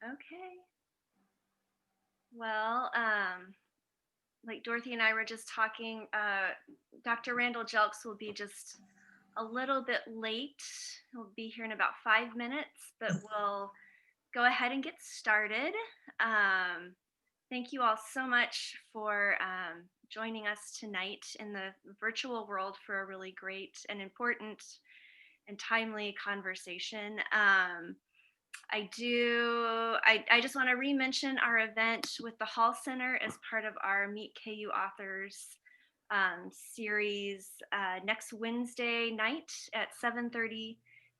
Okay. Well, like Dorothy and I were just talking, Dr. Randal Jelks will be just a little bit late. He'll be here in about 5 minutes, but we'll go ahead and get started. Um, Thank you all so much for joining us tonight in the virtual world for a really great and important and timely conversation. I just want to re-mention our event with the Hall Center as part of our Meet KU Authors series next Wednesday night at 7:30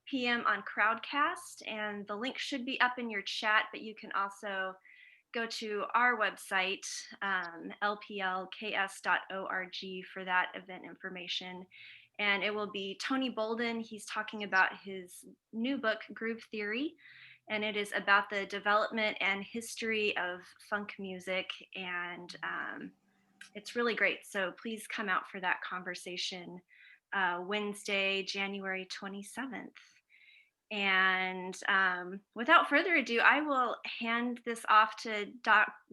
p.m. on Crowdcast. And the link should be up in your chat, but you can also go to our website, lplks.org, for that event information. And it will be Tony Bolden. He's talking about his new book, Groove Theory, and it is about the development and history of funk music. And it's really great. So please come out for that conversation Wednesday, January 27th. And without further ado, I will hand this off to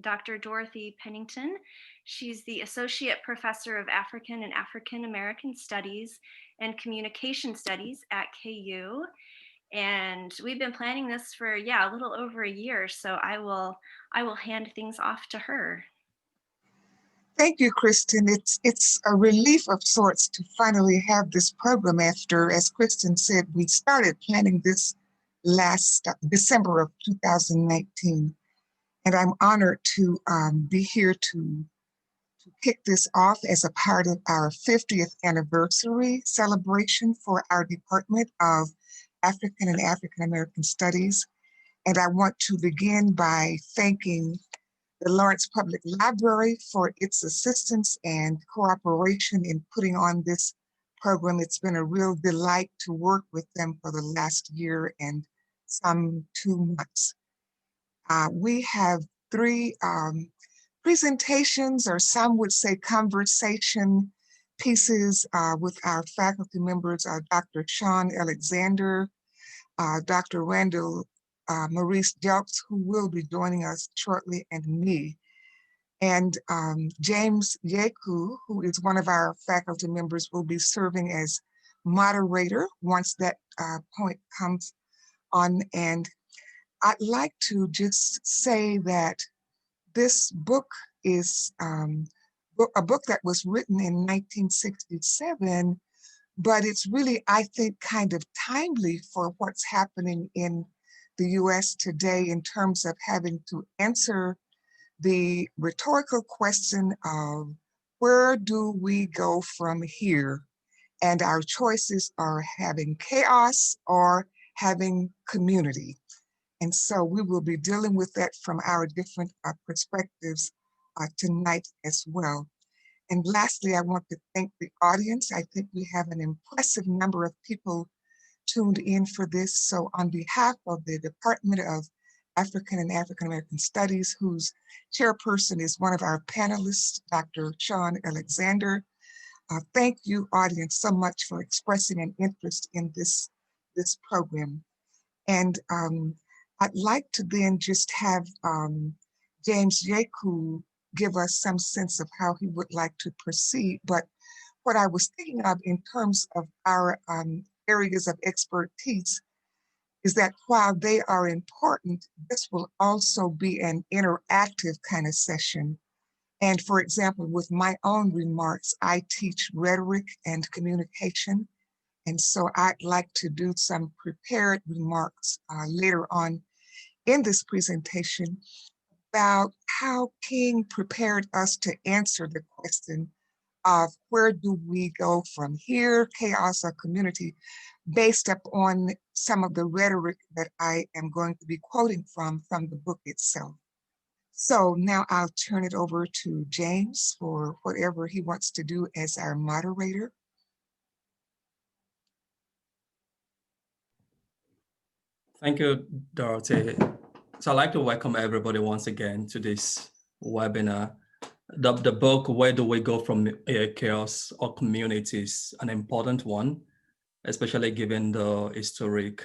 Dr. Dorothy Pennington. She's the Associate Professor of African and African American Studies and Communication Studies at KU. And we've been planning this for, a little over a year. So I will hand things off to her. Thank you, Kristen. It's a relief of sorts to finally have this program after, as Kristen said, we started planning this last December of 2019. And I'm honored to be here to kick this off as a part of our 50th anniversary celebration for our Department of African and African American Studies. And I want to begin by thanking the Lawrence Public Library for its assistance and cooperation in putting on this program. It's been a real delight to work with them for the last year and some 2 months. We have 3 presentations, or some would say conversation pieces with our faculty members, Dr. Shawn Alexander, Dr. Randal Jelks, who will be joining us shortly, and me. And James Yeku, who is one of our faculty members, will be serving as moderator once that point comes on. And I'd like to just say that this book is a book that was written in 1967, but it's really, I think, kind of timely for what's happening in the US today in terms of having to answer the rhetorical question of where do we go from here? And our choices are having chaos or having community. And so we will be dealing with that from our different perspectives tonight as well. And lastly, I want to thank the audience. I think we have an impressive number of people tuned in for this. So on behalf of the Department of African and African American Studies, whose chairperson is one of our panelists, Dr. Shawn Alexander, thank you, audience, so much for expressing an interest in this program. And I'd like to then just have James Yeku give us some sense of how he would like to proceed. But what I was thinking of in terms of our areas of expertise is that while they are important, this will also be an interactive kind of session. And for example, with my own remarks, I teach rhetoric and communication. And so I'd like to do some prepared remarks later on in this presentation about how King prepared us to answer the question of where do we go from here, chaos or community, based upon some of the rhetoric that I am going to be quoting from the book itself. So now I'll turn it over to James for whatever he wants to do as our moderator. Thank you, Dorothy. So I'd like to welcome everybody once again to this webinar. The book, Where Do We Go From Chaos or Community, is an important one, especially given the historic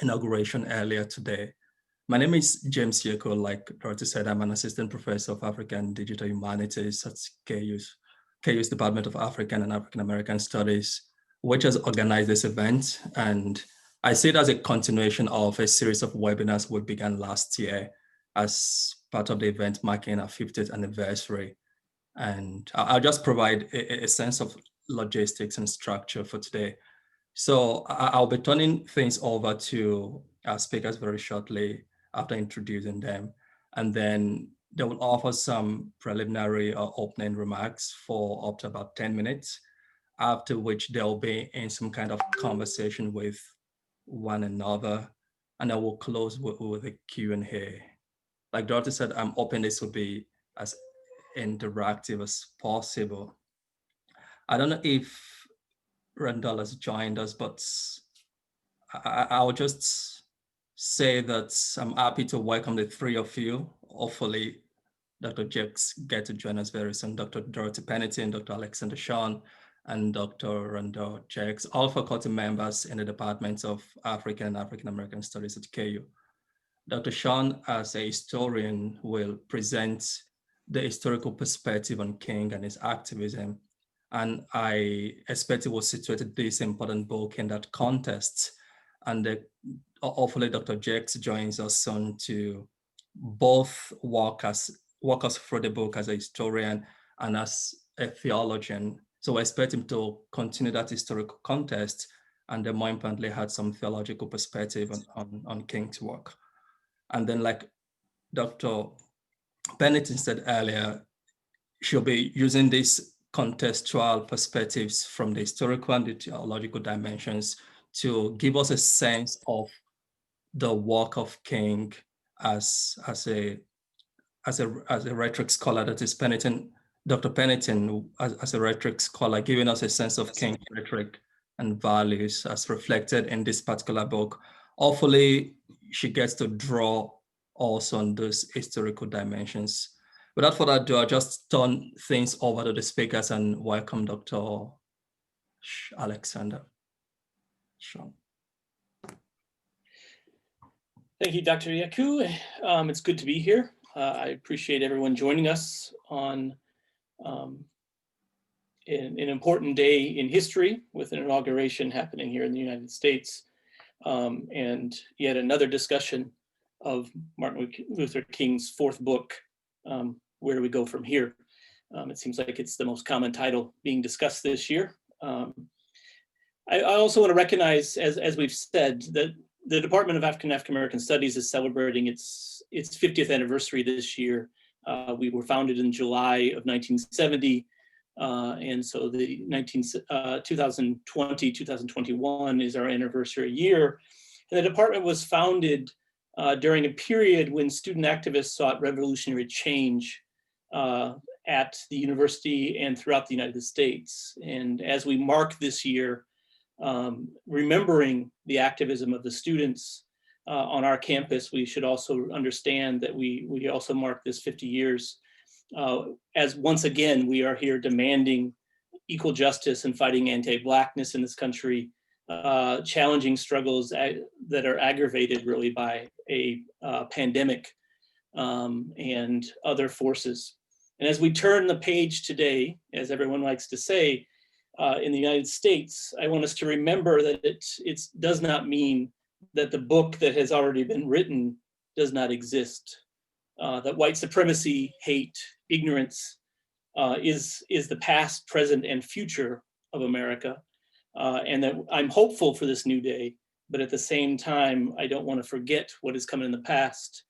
inauguration earlier today. My name is James Yeku. Like Dorothy said, I'm an assistant professor of African and Digital Humanities at KU's Department of African and African American Studies, which has organized this event. And I see it as a continuation of a series of webinars we began last year as part of the event marking our 50th anniversary. And I'll just provide a sense of logistics and structure for today. So I'll be turning things over to our speakers very shortly after introducing them. And then they will offer some preliminary or opening remarks for up to about 10 minutes, after which they'll be in some kind of conversation with one another. And I will close with a Q&A. Like Dorothy said, I'm hoping this will be as interactive as possible. I don't know if Randal has joined us, but I'll just say that I'm happy to welcome the three of you. Hopefully, Dr. Jelks get to join us very soon. Dr. Dorothy Pennington, Dr. Alexander Shawn, and Dr. Randal Jelks, all faculty members in the Department of African and African American Studies at KU. Dr. Shawn, as a historian, will present the historical perspective on King and his activism. And I expect he will situate this important book in that context. And hopefully Dr. Jelks joins us soon to both walk us through the book as a historian and as a theologian. So I expect him to continue that historical context and then more importantly had some theological perspective on King's work. And then like Dr. Pennington said earlier, she'll be using these contextual perspectives from the historical and the theological dimensions to give us a sense of the work of King as a rhetoric scholar. That is Pennington, Dr. Pennington as a rhetoric scholar, giving us a sense of King's rhetoric and values as reflected in this particular book. Hopefully she gets to draw also on those historical dimensions. Without further ado, I'll just turn things over to the speakers and welcome Dr. Alexander. Shawn. Thank you, Dr. Yeku. It's good to be here. I appreciate everyone joining us on an important day in history with an inauguration happening here in the United States, and yet another discussion of Martin Luther King's fourth book, Where Do We Go From Here? It seems like it's the most common title being discussed this year. I also want to recognize, as we've said, that the Department of African American Studies is celebrating its 50th anniversary this year. We were founded in July of 1970, and so the 2020, 2021 is our anniversary year. And the department was founded during a period when student activists sought revolutionary change at the university and throughout the United States. And as we mark this year, remembering the activism of the students on our campus, we should also understand that we also mark this 50 years as once again we are here demanding equal justice and fighting anti-Blackness in this country, challenging struggles that are aggravated really by a pandemic and other forces. And as we turn the page today, as everyone likes to say, in the United States, I want us to remember that it does not mean that the book that has already been written does not exist. That white supremacy, hate, ignorance is the past, present, and future of America. And that I'm hopeful for this new day, but at the same time, I don't want to forget what has come in the past.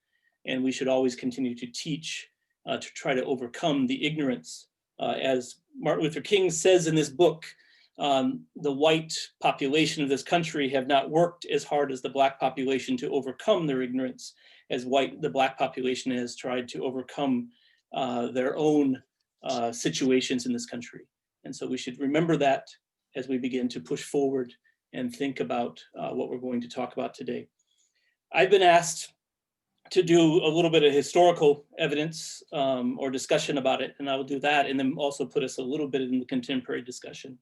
And we should always continue to teach to try to overcome the ignorance. As Martin Luther King says in this book, the white population of this country have not worked as hard as the Black population to overcome their ignorance, as the Black population has tried to overcome their own situations in this country. And so we should remember that as we begin to push forward and think about what we're going to talk about today. I've been asked to do a little bit of historical evidence or discussion about it, and I will do that, and then also put us a little bit in the contemporary discussion.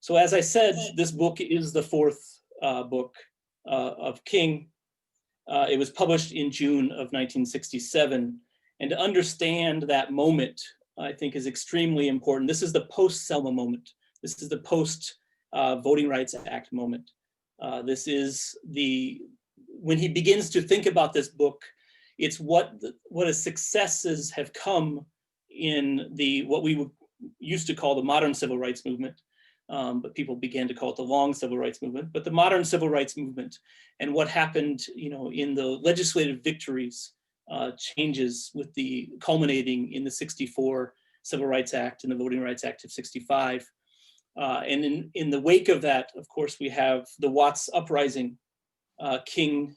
So as I said, this book is the fourth book of King. It was published in June of 1967. And to understand that moment, I think, is extremely important. This is the post-Selma moment. This is the post-Voting Rights Act moment. This is when he begins to think about this book, it's what his successes have come in what we used to call the modern civil rights movement, but people began to call it the long civil rights movement, but the modern civil rights movement, and what happened, in the legislative victories, changes with the culminating in the 64 Civil Rights Act and the Voting Rights Act of 65. And in the wake of that, of course, we have the Watts uprising. King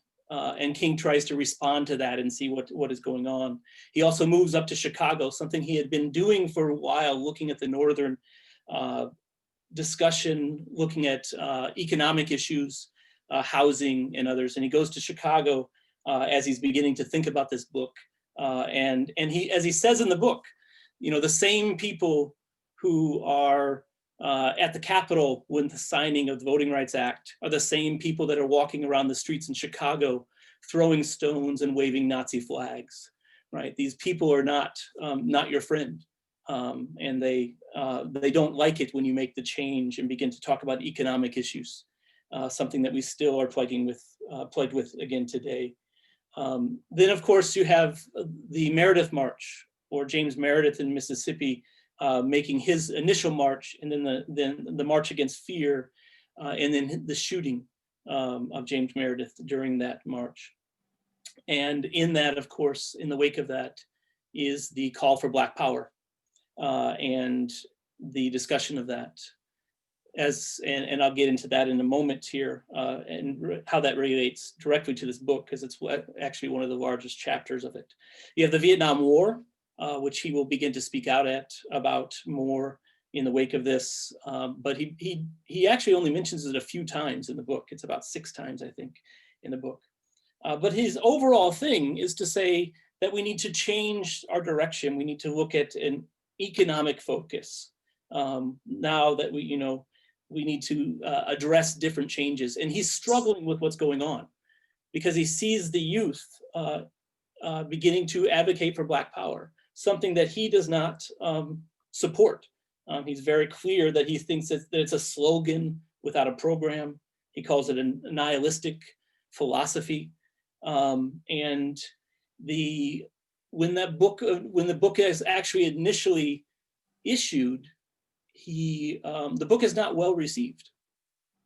tries to respond to that and see what is going on. He also moves up to Chicago, something he had been doing for a while, looking at the Northern discussion, looking at economic issues, housing and others. And he goes to Chicago as he's beginning to think about this book. And he, as he says in the book, the same people who are at the Capitol when the signing of the Voting Rights Act are the same people that are walking around the streets in Chicago, throwing stones and waving Nazi flags, right? These people are not your friend. And they don't like it when you make the change and begin to talk about economic issues, something that we still are plagued with again today. Then, of course, you have the Meredith March, or James Meredith in Mississippi, making his initial march, and then the March Against Fear, and then the shooting of James Meredith during that march. And in that, of course, in the wake of that, is the call for Black Power and the discussion of that. And I'll get into that in a moment here, and how that relates directly to this book, because it's actually one of the largest chapters of it. You have the Vietnam War, which he will begin to speak out about more in the wake of this. But he actually only mentions it a few times in the book. It's about 6 times, I think, in the book. But his overall thing is to say that we need to change our direction. We need to look at an economic focus. Now that we need to address different changes. And he's struggling with what's going on because he sees the youth beginning to advocate for Black Power, something that he does not support. He's very clear that he thinks that it's a slogan without a program. He calls it a nihilistic philosophy. And when the book is actually initially issued, the book is not well received.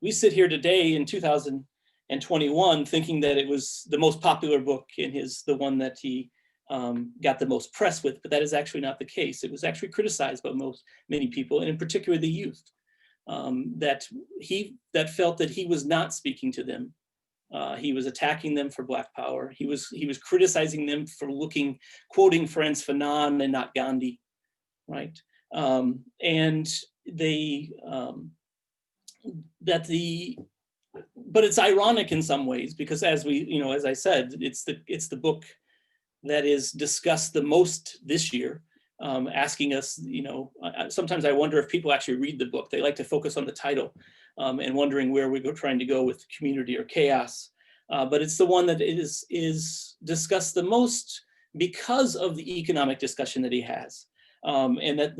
We sit here today in 2021 thinking that it was the most popular book and the one that he got the most press with, but that is actually not the case. It was actually criticized by many people, and in particular the youth, that felt that he was not speaking to them. He was attacking them for Black Power. He was criticizing them for quoting Franz Fanon and not Gandhi, right? But it's ironic in some ways, because as I said, it's the book that is discussed the most this year, asking us, sometimes I wonder if people actually read the book. They like to focus on the title and wondering where we're trying to go with community or chaos. But it's the one that is discussed the most because of the economic discussion that he has. And that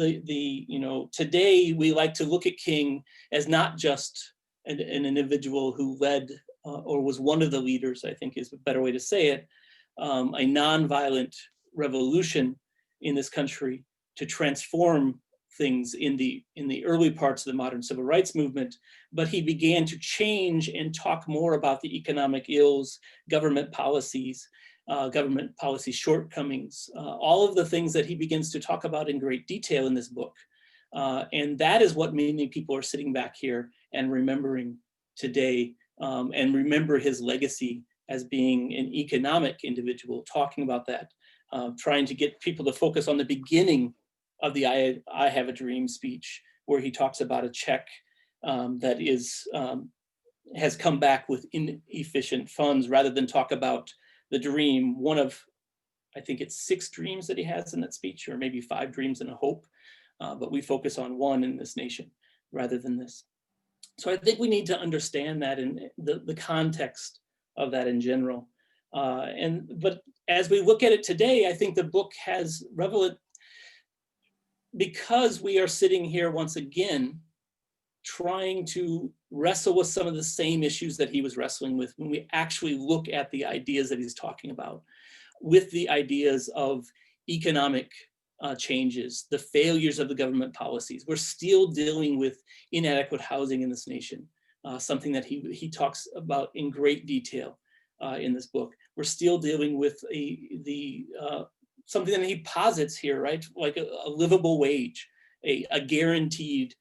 today we like to look at King as not just an individual who led or was one of the leaders, I think is a better way to say it, a nonviolent revolution in this country to transform things in the early parts of the modern civil rights movement, but he began to change and talk more about the economic ills, government policy shortcomings, all of the things that he begins to talk about in great detail in this book. And that is what many people are sitting back here and remembering today, and remember his legacy as being an economic individual, talking about that, trying to get people to focus on the beginning of the I Have a Dream speech, where he talks about a check that has come back with inefficient funds, rather than talk about the dream, one of, I think it's 6 dreams that he has in that speech, or maybe 5 dreams and a hope, but we focus on one in this nation rather than this. So I think we need to understand that in the context of that in general. But as we look at it today, I think the book has because we are sitting here once again, trying to wrestle with some of the same issues that he was wrestling with when we actually look at the ideas that he's talking about, with the ideas of economic changes, the failures of the government policies. We're still dealing with inadequate housing in this nation, something that he talks about in great detail in this book. We're still dealing with something that he posits here, right? Like a livable wage, a guaranteed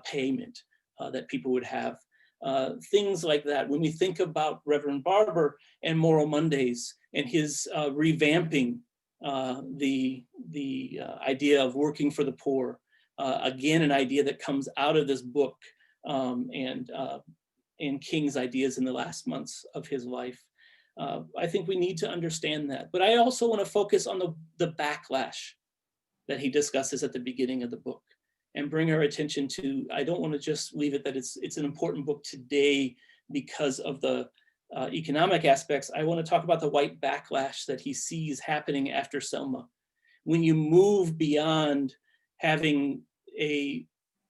payment that people would have. Things like that. When we think about Reverend Barber and Moral Mondays and his revamping the idea of working for the poor, again, an idea that comes out of this book and King's ideas in the last months of his life. I think we need to understand that. But I also want to focus on the backlash that he discusses at the beginning of the book and bring our attention to, I don't want to just leave it that it's an important book today because of the economic aspects. I want to talk about the white backlash that he sees happening after Selma. When you move beyond having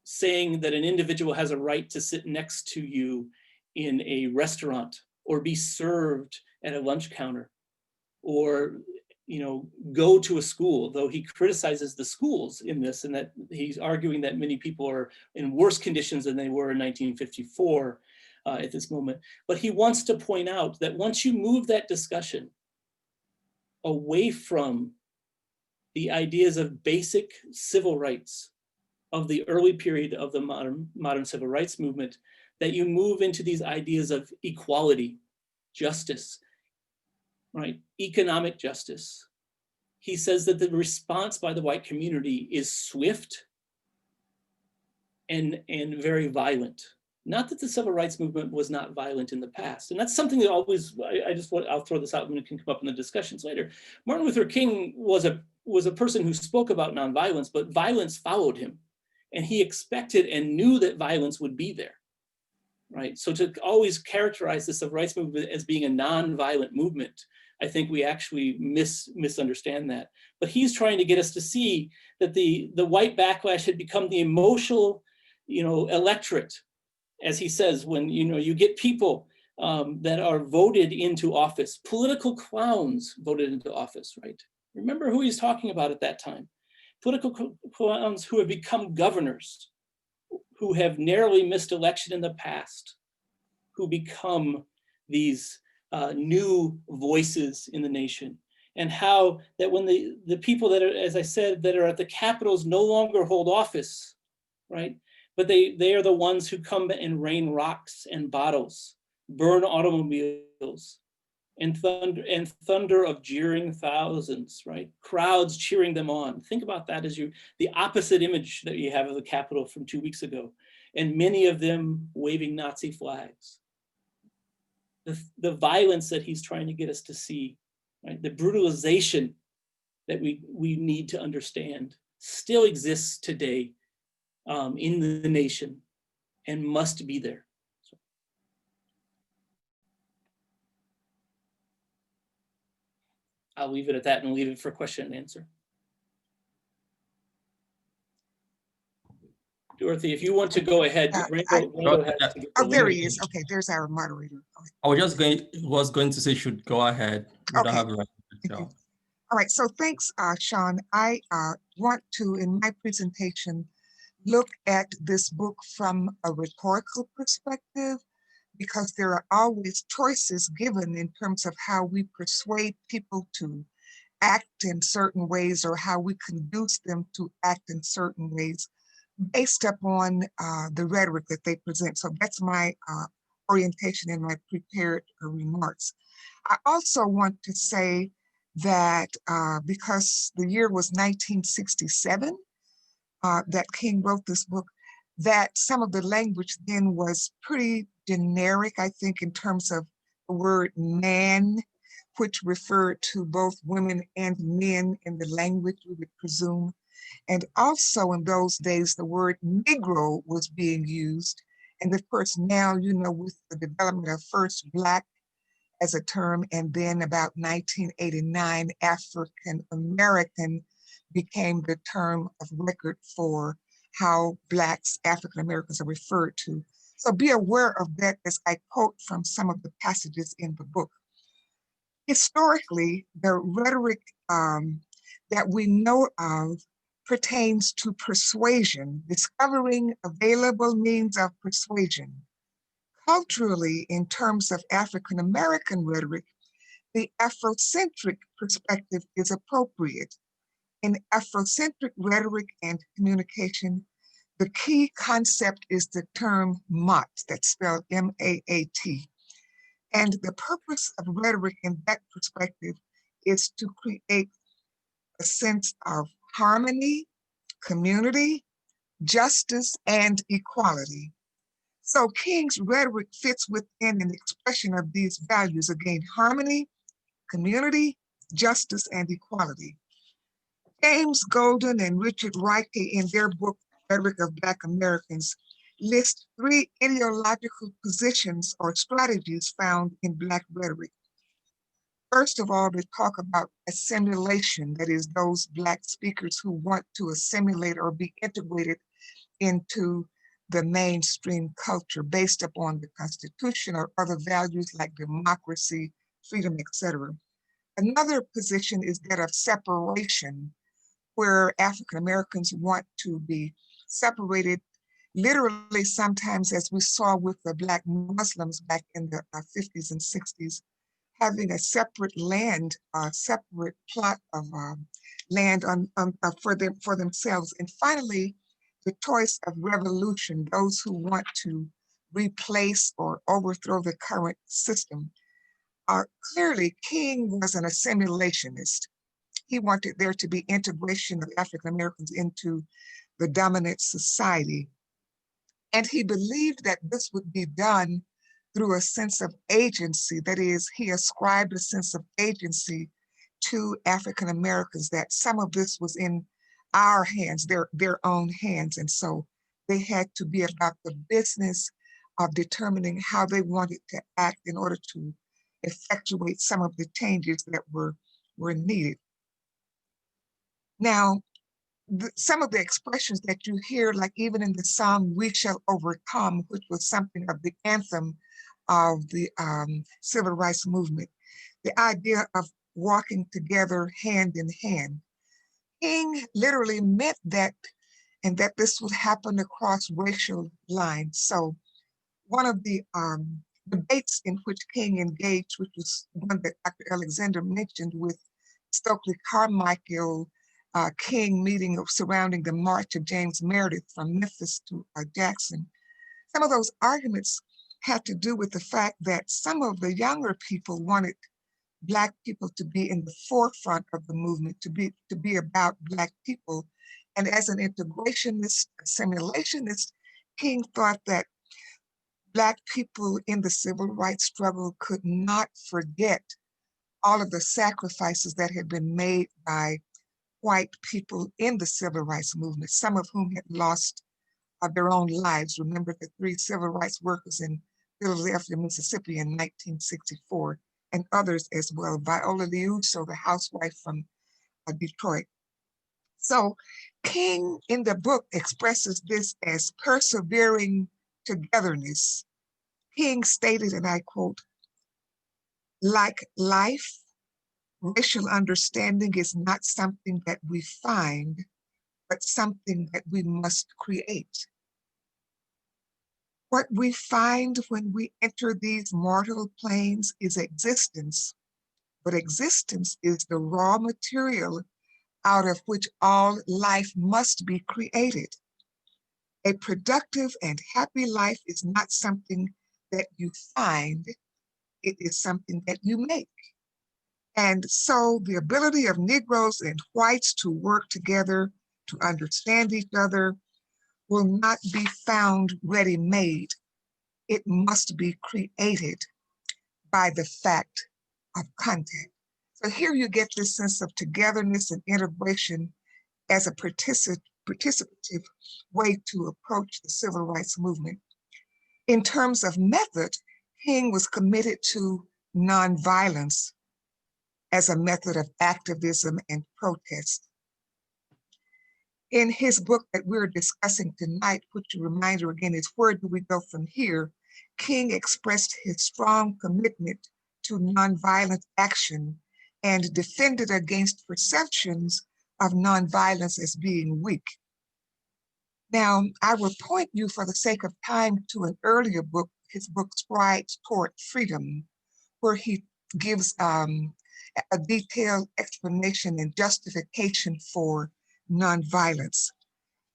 saying that an individual has a right to sit next to you in a restaurant or be served at a lunch counter, or go to a school, though he criticizes the schools in this, and that he's arguing that many people are in worse conditions than they were in 1954 at this moment. But he wants to point out that once you move that discussion away from the ideas of basic civil rights of the early period of the modern civil rights movement, that you move into these ideas of equality, justice, right? Economic justice. He says that the response by the white community is swift and very violent. Not that the civil rights movement was not violent in the past. And that's something that I'll throw this out when it can come up in the discussions later. Martin Luther King was a person who spoke about nonviolence, but violence followed him. And he expected and knew that violence would be there, right? So to always characterize the civil rights movement as being a nonviolent movement, I think we actually misunderstand that. But he's trying to get us to see that the white backlash had become the emotional, electorate, as he says, when you get people that are voted into office, political clowns voted into office, right? Remember who he's talking about at that time. Political clowns who have become governors, who have narrowly missed election in the past, who become these new voices in the nation, and how that when the people that are, as I said, that are at the capitals no longer hold office, right? But they are the ones who come and rain rocks and bottles, burn automobiles, and thunder of jeering thousands, right? Crowds cheering them on. Think about that as the opposite image that you have of the Capitol from 2 weeks ago, and many of them waving Nazi flags. The violence that he's trying to get us to see, right? The brutalization that we need to understand still exists today in the nation and must be there. So. I'll leave it at that and leave it for question and answer. Dorothy, if you want to go ahead, Randal has to get the there he is. Okay, there's our moderator. Okay. I was going to say should go ahead. We don't have a right. All right, so thanks, Shawn. I want to, in my presentation, look at this book from a rhetorical perspective, because there are always choices given in terms of how we persuade people to act in certain ways, or how we conduce them to act in certain ways based upon the rhetoric that they present. So that's my orientation in my prepared remarks. I also want to say that because the year was 1967, that King wrote this book, that some of the language then was pretty generic, I think, in terms of the word man, which referred to both women and men in the language, we would presume. And also in those days, the word Negro was being used. And of course, now, with the development of first Black as a term, and then about 1989, African American became the term of record for how Blacks, African Americans are referred to. So be aware of that as I quote from some of the passages in the book. Historically, the rhetoric that we know of pertains to persuasion, discovering available means of persuasion. Culturally, in terms of African American rhetoric, the Afrocentric perspective is appropriate. In Afrocentric rhetoric and communication, the key concept is the term MAT, that's spelled M-A-A-T. And the purpose of rhetoric in that perspective is to create a sense of harmony, community, justice, and equality. So King's rhetoric fits within an expression of these values, again, harmony, community, justice, and equality. James Golden and Richard Reike, in their book, Rhetoric of Black Americans, list 3 ideological positions or strategies found in Black rhetoric. First of all, they talk about assimilation, that is, those Black speakers who want to assimilate or be integrated into the mainstream culture based upon the Constitution or other values like democracy, freedom, etc. Another position is that of separation, where African Americans want to be separated, literally sometimes, as we saw with the Black Muslims back in the 50s and 60s, having a separate land, a separate plot of land for themselves. And finally, the choice of revolution, those who want to replace or overthrow the current system. Clearly, King was an assimilationist. He wanted there to be integration of African Americans into the dominant society. And he believed that this would be done through a sense of agency. That is, he ascribed a sense of agency to African Americans, that some of this was in our hands, their own hands. And so they had to be about the business of determining how they wanted to act in order to effectuate some of the changes that were needed. Now, some of the expressions that you hear, like even in the song, We Shall Overcome, which was something of the anthem of the civil rights movement, the idea of walking together hand in hand. King literally meant that, and that this would happen across racial lines. So one of the debates in which King engaged, which was one that Dr. Alexander mentioned with Stokely Carmichael, King meeting surrounding the march of James Meredith from Memphis to Jackson. Some of those arguments had to do with the fact that some of the younger people wanted Black people to be in the forefront of the movement, to be about Black people. And as an integrationist, assimilationist, King thought that Black people in the civil rights struggle could not forget all of the sacrifices that had been made by white people in the civil rights movement, some of whom had lost their own lives. Remember the 3 civil rights workers in Philadelphia, Mississippi in 1964, and others as well. Viola Liuzzo, the housewife from Detroit. So King in the book expresses this as persevering togetherness. King stated, and I quote, "Like life, racial understanding is not something that we find, but something that we must create. What we find when we enter these mortal planes is existence, but existence is the raw material out of which all life must be created. A productive and happy life is not something that you find, it is something that you make. And so the ability of Negroes and whites to work together, to understand each other, will not be found ready-made. It must be created by the fact of contact." So here you get this sense of togetherness and integration as a participative way to approach the civil rights movement. In terms of method, King was committed to nonviolence as a method of activism and protest. In his book that we're discussing tonight, which a reminder again is Where Do We Go From Here?, King expressed his strong commitment to nonviolent action and defended against perceptions of nonviolence as being weak. Now, I will point you for the sake of time to an earlier book, his book Strides Toward Freedom, where he gives a detailed explanation and justification for nonviolence.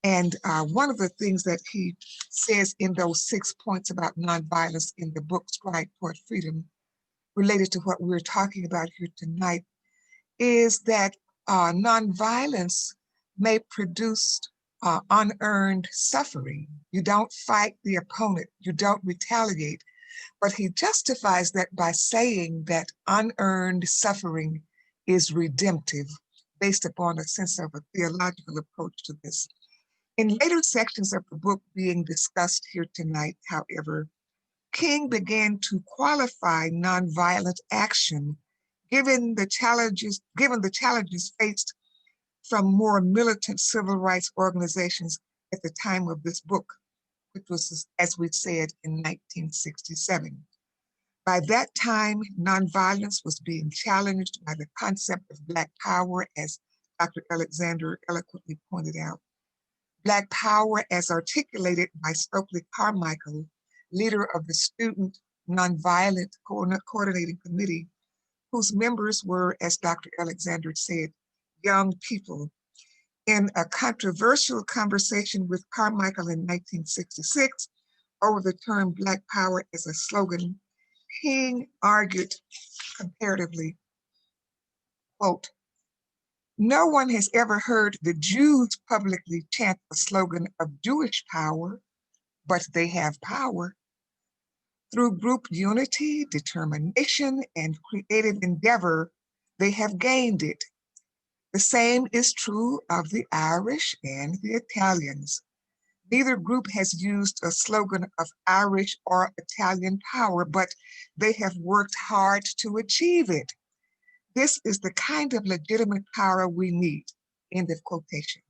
And one of the things that he says in those 6 points about nonviolence in the book Stride Toward Freedom, related to what we're talking about here tonight, is that nonviolence may produce unearned suffering. You don't fight the opponent, you don't retaliate, but he justifies that by saying that unearned suffering is redemptive, based upon a sense of a theological approach to this. In later sections of the book being discussed here tonight, however, King began to qualify nonviolent action given the challenges faced from more militant civil rights organizations at the time of this book, which was, as we said, in 1967. By that time, nonviolence was being challenged by the concept of Black power, as Dr. Alexander eloquently pointed out. Black power as articulated by Stokely Carmichael, leader of the Student Nonviolent Coordinating Committee, whose members were, as Dr. Alexander said, young people. In a controversial conversation with Carmichael in 1966 over the term Black power as a slogan, King argued comparatively, quote, "No one has ever heard the Jews publicly chant the slogan of Jewish power, but they have power. Through group unity, determination, and creative endeavor, they have gained it. The same is true of the Irish and the Italians. Neither group has used a slogan of Irish or Italian power, but they have worked hard to achieve it. This is the kind of legitimate power we need," end of quotation.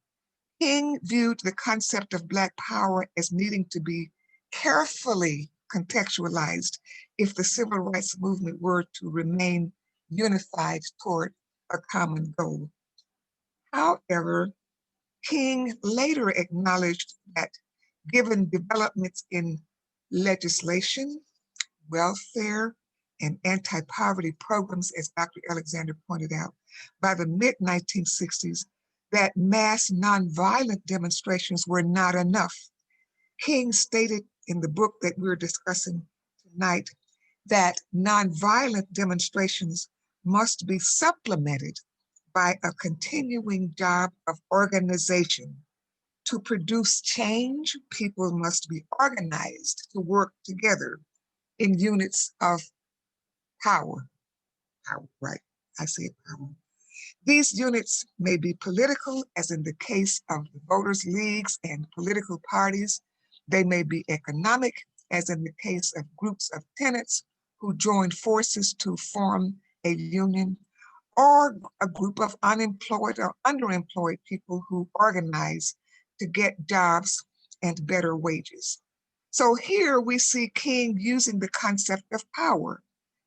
King viewed the concept of Black power as needing to be carefully contextualized if the civil rights movement were to remain unified toward a common goal. However, King later acknowledged that given developments in legislation, welfare, and anti-poverty programs, as Dr. Alexander pointed out, by the mid-1960s, that mass nonviolent demonstrations were not enough. King stated in the book that we're discussing tonight that nonviolent demonstrations must be supplemented by a continuing job of organization. To produce change, people must be organized to work together in units of power. Power, right? I say power. These units may be political, as in the case of the voters' leagues and political parties. They may be economic, as in the case of groups of tenants who join forces to form a union, or a group of unemployed or underemployed people who organize to get jobs and better wages. So here we see King using the concept of power,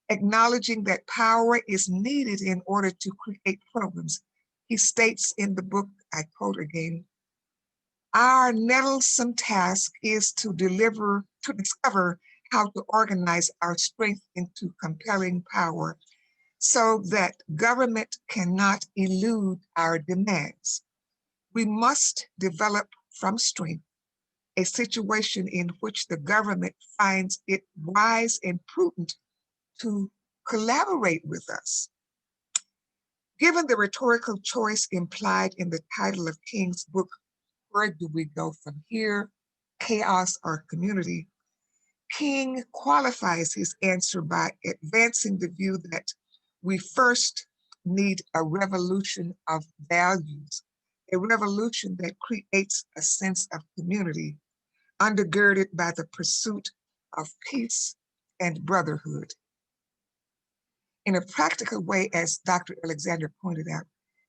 acknowledging that power is needed in order to create programs. He states in the book, I quote again, "Our nettlesome task is to discover how to organize our strength into compelling power so that government cannot elude our demands. We must develop from strength a situation in which the government finds it wise and prudent to collaborate with us." Given the rhetorical choice implied in the title of King's book, Where Do We Go From Here? Chaos or Community? King qualifies his answer by advancing the view that we first need a revolution of values, a revolution that creates a sense of community, undergirded by the pursuit of peace and brotherhood. In a practical way, as Dr. Alexander pointed out,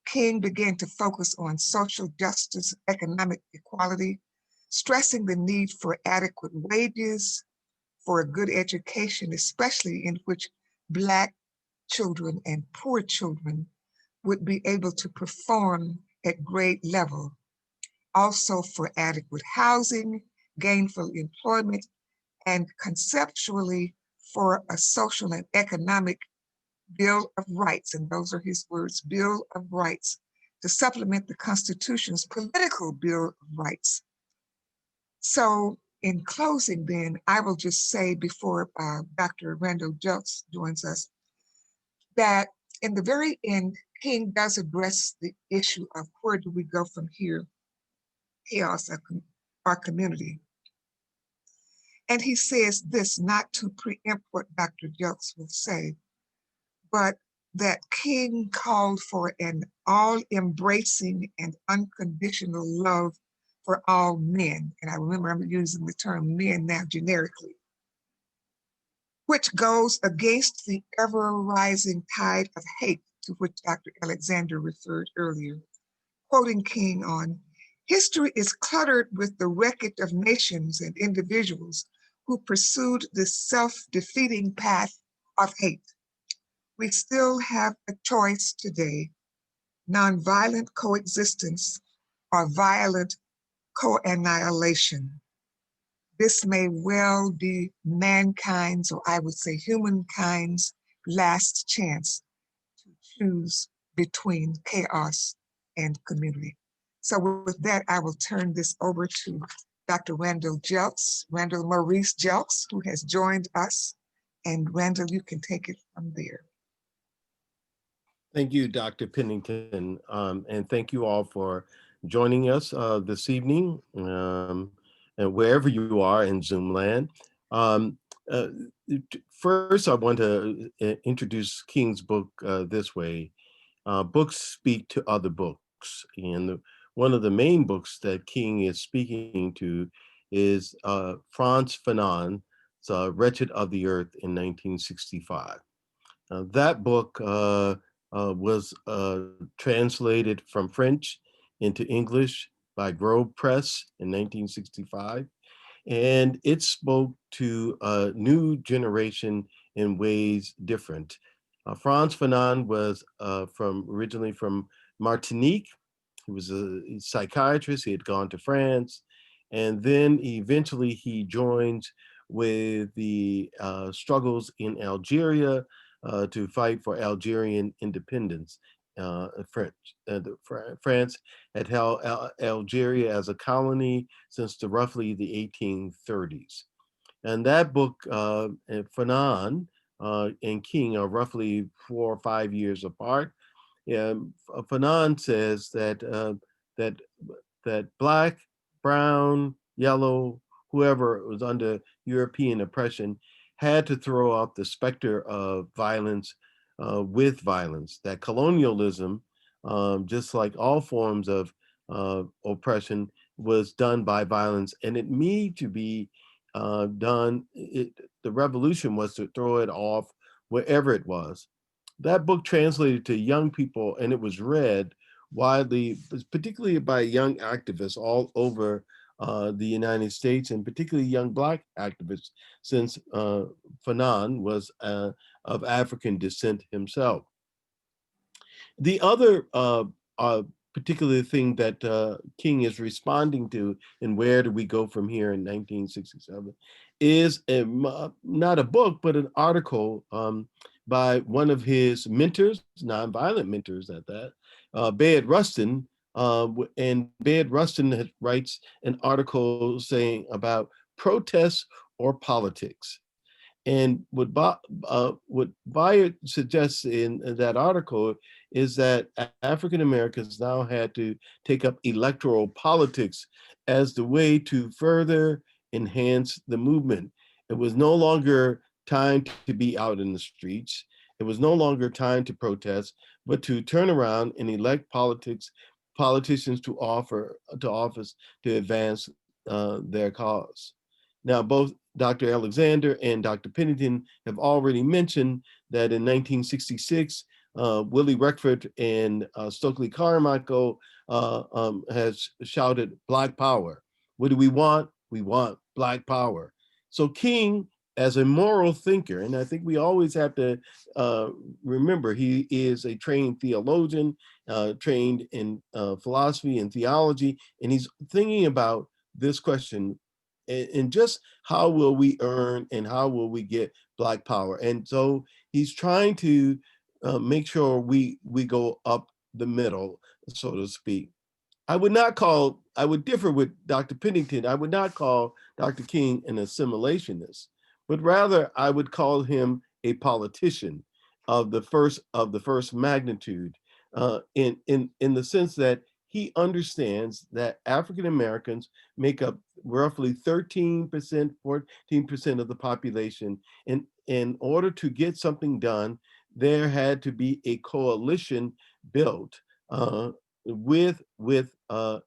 King began to focus on social justice, economic equality, stressing the need for adequate wages, for a good education, especially in which Black children and poor children would be able to perform at grade level. Also for adequate housing, gainful employment, and conceptually for a social and economic Bill of Rights, and those are his words, Bill of Rights, to supplement the Constitution's political Bill of Rights. So in closing then, I will just say before Dr. Randal Jelks joins us, that in the very end, King does address the issue of where do we go from here, chaos of our community. And he says this, not to preempt what Dr. Jelks will say, but that King called for an all-embracing and unconditional love for all men. And I remember I'm using the term men now generically, which goes against the ever-rising tide of hate to which Dr. Alexander referred earlier. Quoting King on, "History is cluttered with the wreckage of nations and individuals who pursued this self-defeating path of hate. We still have a choice today, nonviolent coexistence or violent co-annihilation. This may well be mankind's, or I would say humankind's, last chance to choose between chaos and community." So with that, I will turn this over to Dr. Randal Jelks, Randal Maurice Jelks, who has joined us. And Randal, you can take it from there. Thank you, Dr. Pennington, and thank you all for joining us this evening, and wherever you are in Zoom land. Uh, First, I want to introduce King's book this way. Books speak to other books, and one of the main books that King is speaking to is Franz Fanon's Wretched of the Earth in 1965. That book was translated from French into English by Grove Press in 1965. And it spoke to a new generation in ways different. Franz Fanon was originally from Martinique. He was a psychiatrist. He had gone to France. And then eventually he joined with the struggles in Algeria to fight for Algerian independence. France had held Algeria as a colony since roughly the 1830s. And that book, Fanon and King are roughly 4 or 5 years apart. Fanon says that Black, brown, yellow, whoever was under European oppression had to throw off the specter of violence with violence, that colonialism, just like all forms of oppression, was done by violence, and it needed to be done. The revolution was to throw it off wherever it was. That book translated to young people, and it was read widely, particularly by young activists all over the United States, and particularly young Black activists, since Fanon was of African descent himself. The other particular thing that King is responding to, and where do we go from here in 1967, is not a book, but an article by one of his mentors, nonviolent mentors at that, Bayard Rustin. And Bayard Rustin writes an article saying about protests or politics. And what Bayard suggests in that article is that African Americans now had to take up electoral politics as the way to further enhance the movement. It was no longer time to be out in the streets. It was no longer time to protest, but to turn around and elect politicians to office to advance their cause. Now, both Dr. Alexander and Dr. Pennington have already mentioned that in 1966, Willie Reckford and Stokely Carmichael has shouted Black Power. What do we want? We want Black Power. So King, as a moral thinker, and I think we always have to remember, he is a trained theologian, trained in philosophy and theology, and he's thinking about this question, and just how will we earn and how will we get Black power? And so he's trying to make sure we go up the middle, so to speak. I would differ with Dr. Pennington. I would not call Dr. King an assimilationist, but rather I would call him a politician of the first magnitude, in the sense that he understands that African Americans make up roughly 13%, 14% of the population. And in order to get something done, there had to be a coalition built with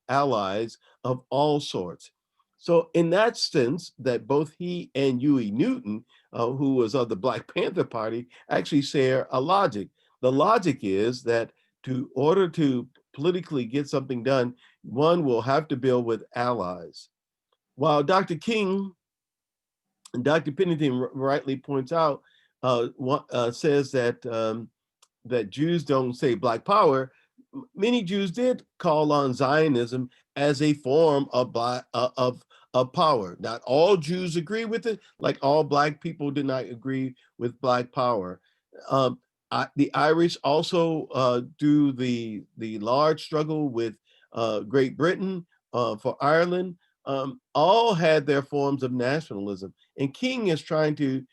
allies of all sorts. So in that sense, that both he and Huey Newton, who was of the Black Panther Party, actually share a logic. The logic is that to order to politically get something done, one will have to build with allies. While Dr. King and Dr. Pennington rightly points out, says that Jews don't say Black power, many Jews did call on Zionism as a form of of power. Not all Jews agree with it, like all Black people did not agree with Black power. Um, the Irish also do the large struggle with Great Britain for Ireland. All had their forms of nationalism, and King is trying to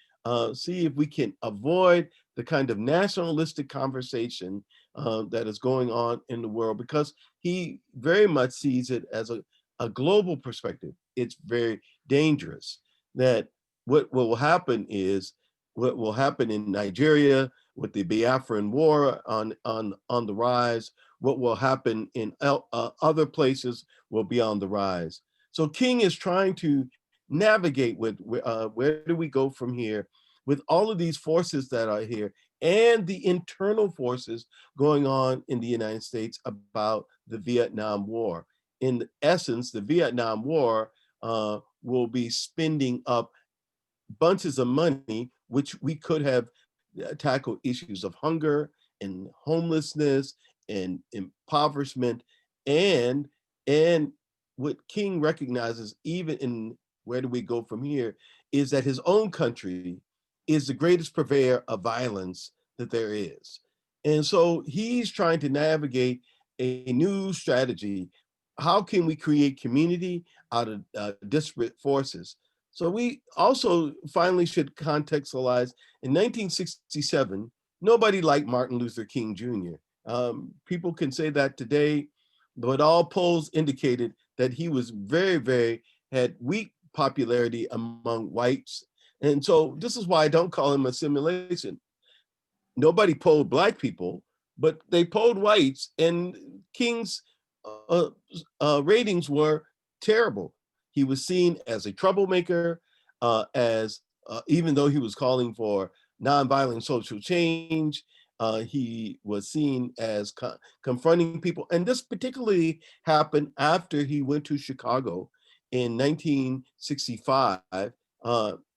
see if we can avoid the kind of nationalistic conversation that is going on in the world, because he very much sees it as a global perspective. It's very dangerous that what will happen is what will happen in Nigeria with the Biafran War on the rise, what will happen in other places will be on the rise. So King is trying to navigate with where do we go from here with all of these forces that are here and the internal forces going on in the United States about the Vietnam War. In essence, the Vietnam War will be spending up bunches of money, which we could have tackled issues of hunger and homelessness and impoverishment, and and what King recognizes, even in where do we go from here, is that his own country is the greatest purveyor of violence that there is. And so he's trying to navigate a new strategy. How can we create community out of disparate forces? So we also finally should contextualize, in 1967, nobody liked Martin Luther King Jr. People can say that today, but all polls indicated that he was had weak popularity among whites. And so this is why I don't call him assimilation. Nobody polled Black people, but they polled whites, and King's ratings were terrible. He was seen as a troublemaker, as even though he was calling for nonviolent social change, he was seen as confronting people. And this particularly happened after he went to Chicago in 1965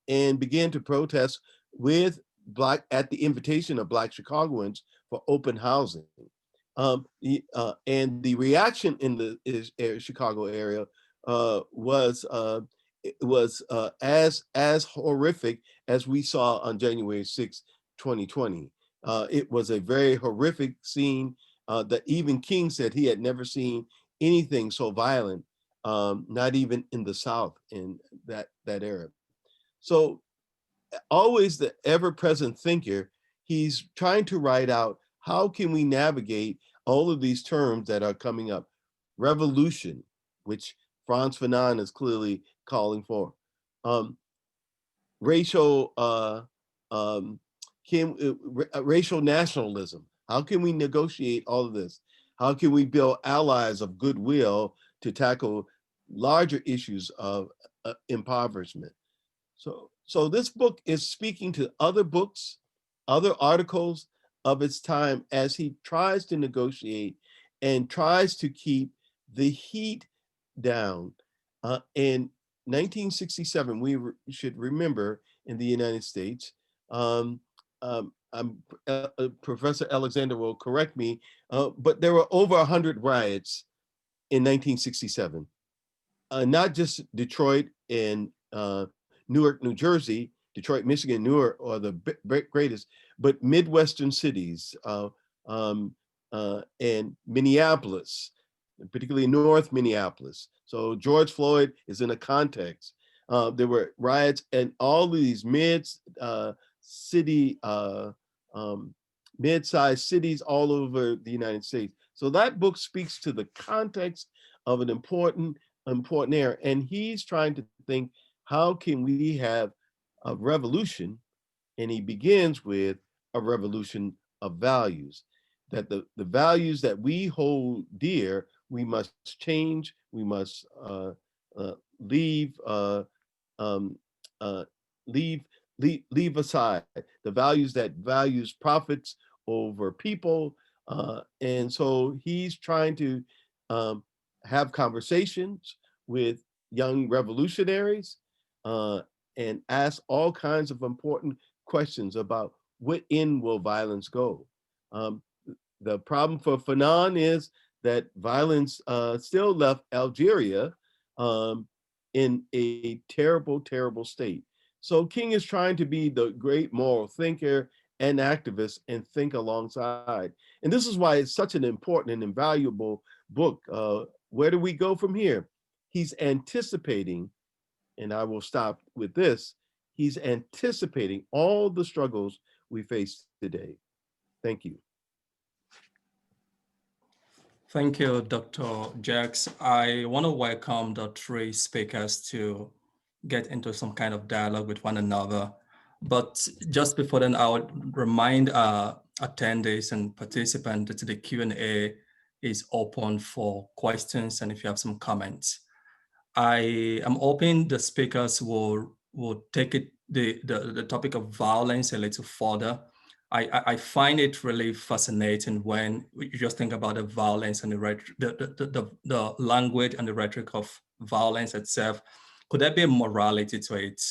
and began to protest with at the invitation of Black Chicagoans for open housing. And the reaction in the Chicago area was as horrific as we saw on January 6, 2020. It was a very horrific scene that even King said he had never seen anything so violent, not even in the South in that era. So always the ever-present thinker, he's trying to write out how can we navigate all of these terms that are coming up. Revolution, which Franz Fanon is clearly calling for. Racial racial nationalism. How can we negotiate all of this? How can we build allies of goodwill to tackle larger issues of impoverishment? So this book is speaking to other books, other articles of its time as he tries to negotiate and tries to keep the heat down. In 1967, should remember in the United States, Professor Alexander will correct me, but there were over 100 riots in 1967. Not just Detroit and Newark, New Jersey, Detroit, Michigan, Newark are the greatest, but Midwestern cities and Minneapolis, particularly North Minneapolis. So George Floyd is in a context. There were riots in all of these mid-sized cities all over the United States. So that book speaks to the context of an important era. And he's trying to think, how can we have a revolution? And he begins with a revolution of values, that the values that we hold dear, we must change, we must leave aside the values that values profits over people. And so he's trying to have conversations with young revolutionaries and ask all kinds of important questions about what end will violence go. The problem for Fanon is that violence still left Algeria in a terrible, terrible state. So King is trying to be the great moral thinker and activist and think alongside. And this is why it's such an important and invaluable book. Where do we go from here? He's anticipating, and I will stop with this, he's anticipating all the struggles we face today. Thank you. Thank you, Dr. Jelks. I want to welcome the three speakers to get into some kind of dialogue with one another. But just before then, I would remind attendees and participants that the Q&A is open for questions and if you have some comments. I am hoping the speakers will take it the topic of violence a little further. I find it really fascinating when you just think about the violence and the language and the rhetoric of violence itself. Could there be a morality to it?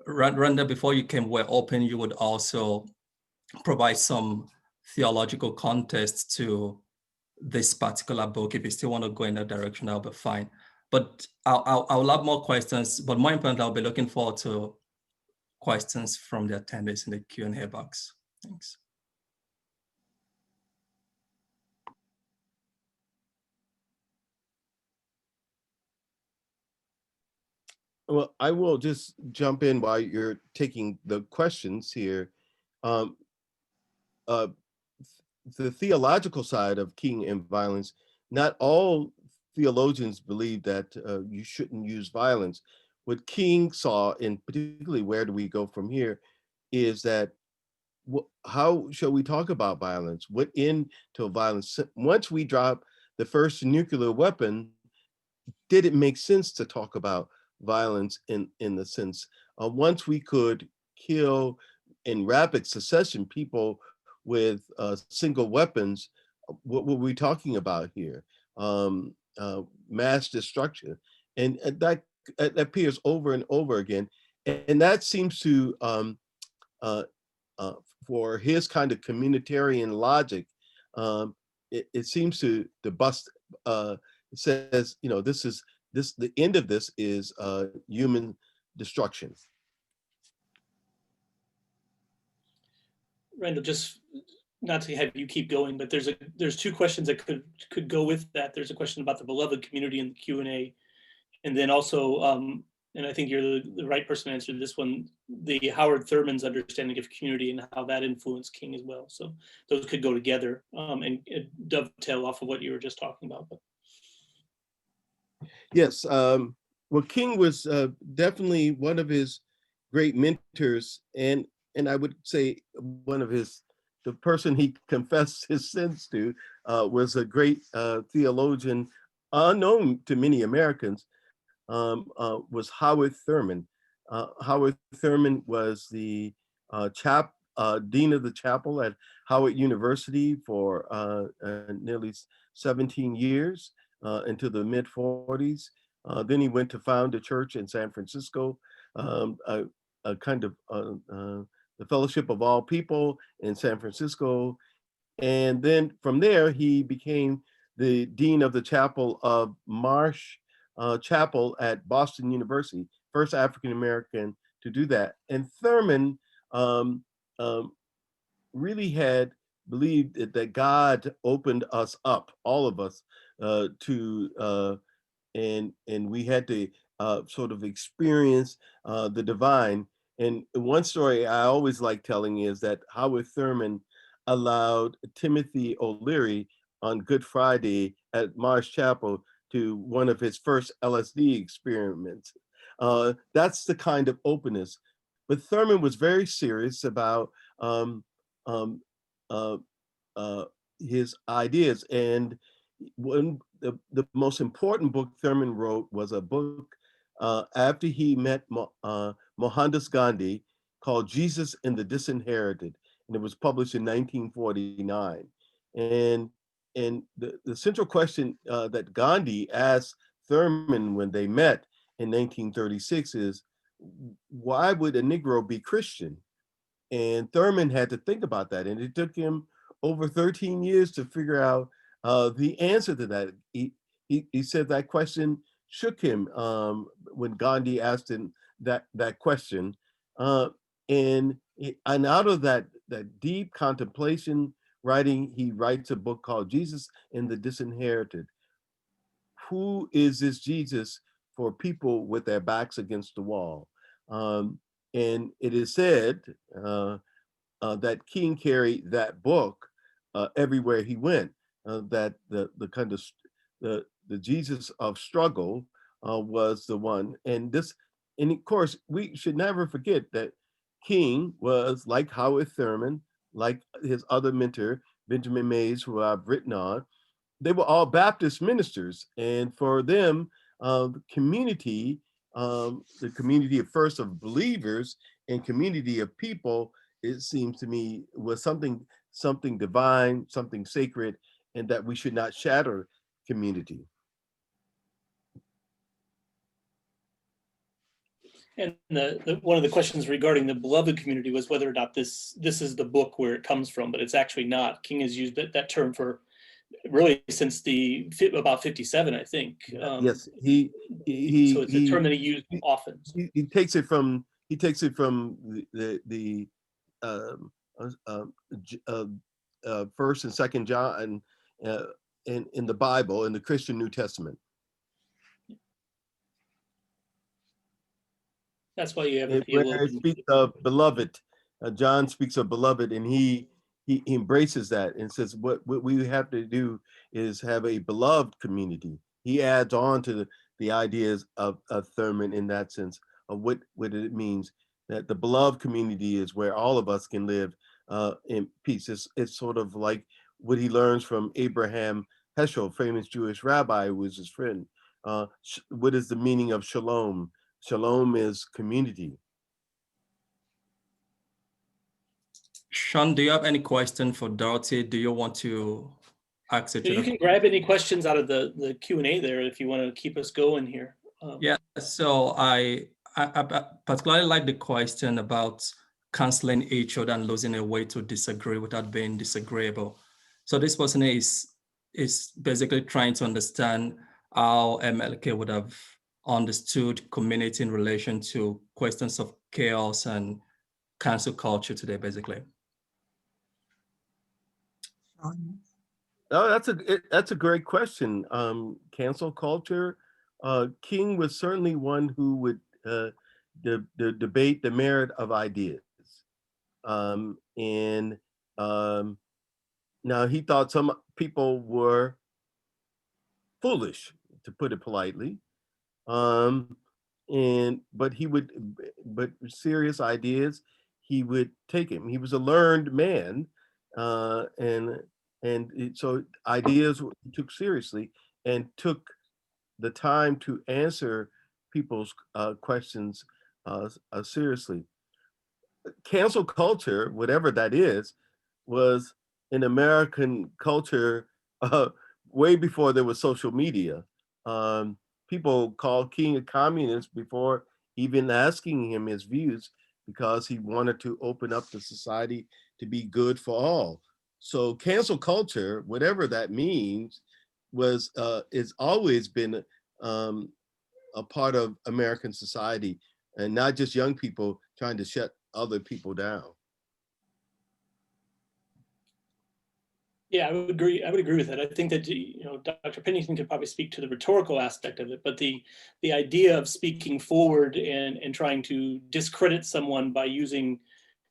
Randal, before you came, we're open, you would also provide some theological context to this particular book. If you still want to go in that direction, that'll be fine. But I'll have more questions, but more importantly, I'll be looking forward to questions from the attendees in the Q&A box. Thanks. Well, I will just jump in while you're taking the questions here. The theological side of King and violence, not all theologians believe that you shouldn't use violence. What King saw, and particularly where do we go from here, is that how shall we talk about violence? What end to violence? Once we drop the first nuclear weapon, did it make sense to talk about violence in the sense once we could kill in rapid succession people with single weapons, what were we talking about here? Mass destruction, and that appears over and over again, and that seems to for his kind of communitarian logic, it seems to bust. It says, you know, the end of this is human destruction. Randal, just not to have you keep going, but there's two questions that could go with that. There's a question about the beloved community in the Q&A, and then also, and I think you're the right person to answer this one, the Howard Thurman's understanding of community and how that influenced King as well. So those could go together and dovetail off of what you were just talking about. But. Yes, well, King was definitely one of his great mentors, and I would say one of the person he confessed his sins to was a great theologian, unknown to many Americans, was Howard Thurman. Howard Thurman was the dean of the chapel at Howard University for nearly 17 years into the mid 40s. Then he went to found a church in San Francisco, a kind of the Fellowship of All People in San Francisco. And then from there, he became the dean of the chapel of Marsh Chapel at Boston University, first African American to do that. And Thurman um, um, really had believed that God opened us up, all of us, to and we had to sort of experience the divine. And one story I always like telling is that Howard Thurman allowed Timothy O'Leary on Good Friday at Marsh Chapel to one of his first LSD experiments. That's the kind of openness. But Thurman was very serious about um, um, uh, uh, his ideas. And one the most important book Thurman wrote was a book after he met Mohandas Gandhi called Jesus and the Disinherited, and it was published in 1949. And the central question that Gandhi asked Thurman when they met in 1936 is, why would a Negro be Christian? And Thurman had to think about that, and it took him over 13 years to figure out the answer to that. He said that question shook him when Gandhi asked him that question, uh, and out of that deep contemplation writing, he writes a book called Jesus and the Disinherited. Who is this Jesus for people with their backs against the wall? Um, and it is said that King carried that book everywhere he went. That the kind of the Jesus of struggle was the one, and of course, we should never forget that King was like Howard Thurman, like his other mentor Benjamin Mays, who I've written on. They were all Baptist ministers, and for them, community, the community at first of believers and community of people, it seems to me was something divine, something sacred, and that we should not shatter community. And one of the questions regarding the beloved community was whether or not this is the book where it comes from, but it's actually not. King has used that term for really since about 57, I think. Yes, so it's a term that he used often. He takes it from the um, First and Second John in the Bible, in the Christian New Testament. That's why you have a theologian. It speaks of beloved. John speaks of beloved, and he embraces that and says what we have to do is have a beloved community. He adds on to the ideas of Thurman in that sense of what it means that the beloved community is where all of us can live in peace. It's sort of like what he learns from Abraham Heschel, famous Jewish rabbi who was his friend. What is the meaning of shalom? Shalom is community. Shawn, do you have any question for Dorothy? Do you want to ask it? So you can grab any questions out of the Q&A there if you want to keep us going here. Yeah, so I particularly like the question about canceling each other and losing a way to disagree without being disagreeable. So this person is basically trying to understand how MLK would have understood community in relation to questions of chaos and cancel culture today, basically. Oh, that's a great question. Cancel culture. King was certainly one who would debate the merit of ideas. Now he thought some people were foolish, to put it politely. But serious ideas, he would take him. He was a learned man, so ideas he took seriously and took the time to answer people's questions seriously. Cancel culture, whatever that is, was in American culture way before there was social media. Um, People called King a communist before even asking him his views because he wanted to open up the society to be good for all. So cancel culture, whatever that means, was it's always been um, a part of American society, and not just young people trying to shut other people down. Yeah, I would agree. I would agree with that. I think that Dr. Pennington could probably speak to the rhetorical aspect of it, but the idea of speaking forward and trying to discredit someone by using,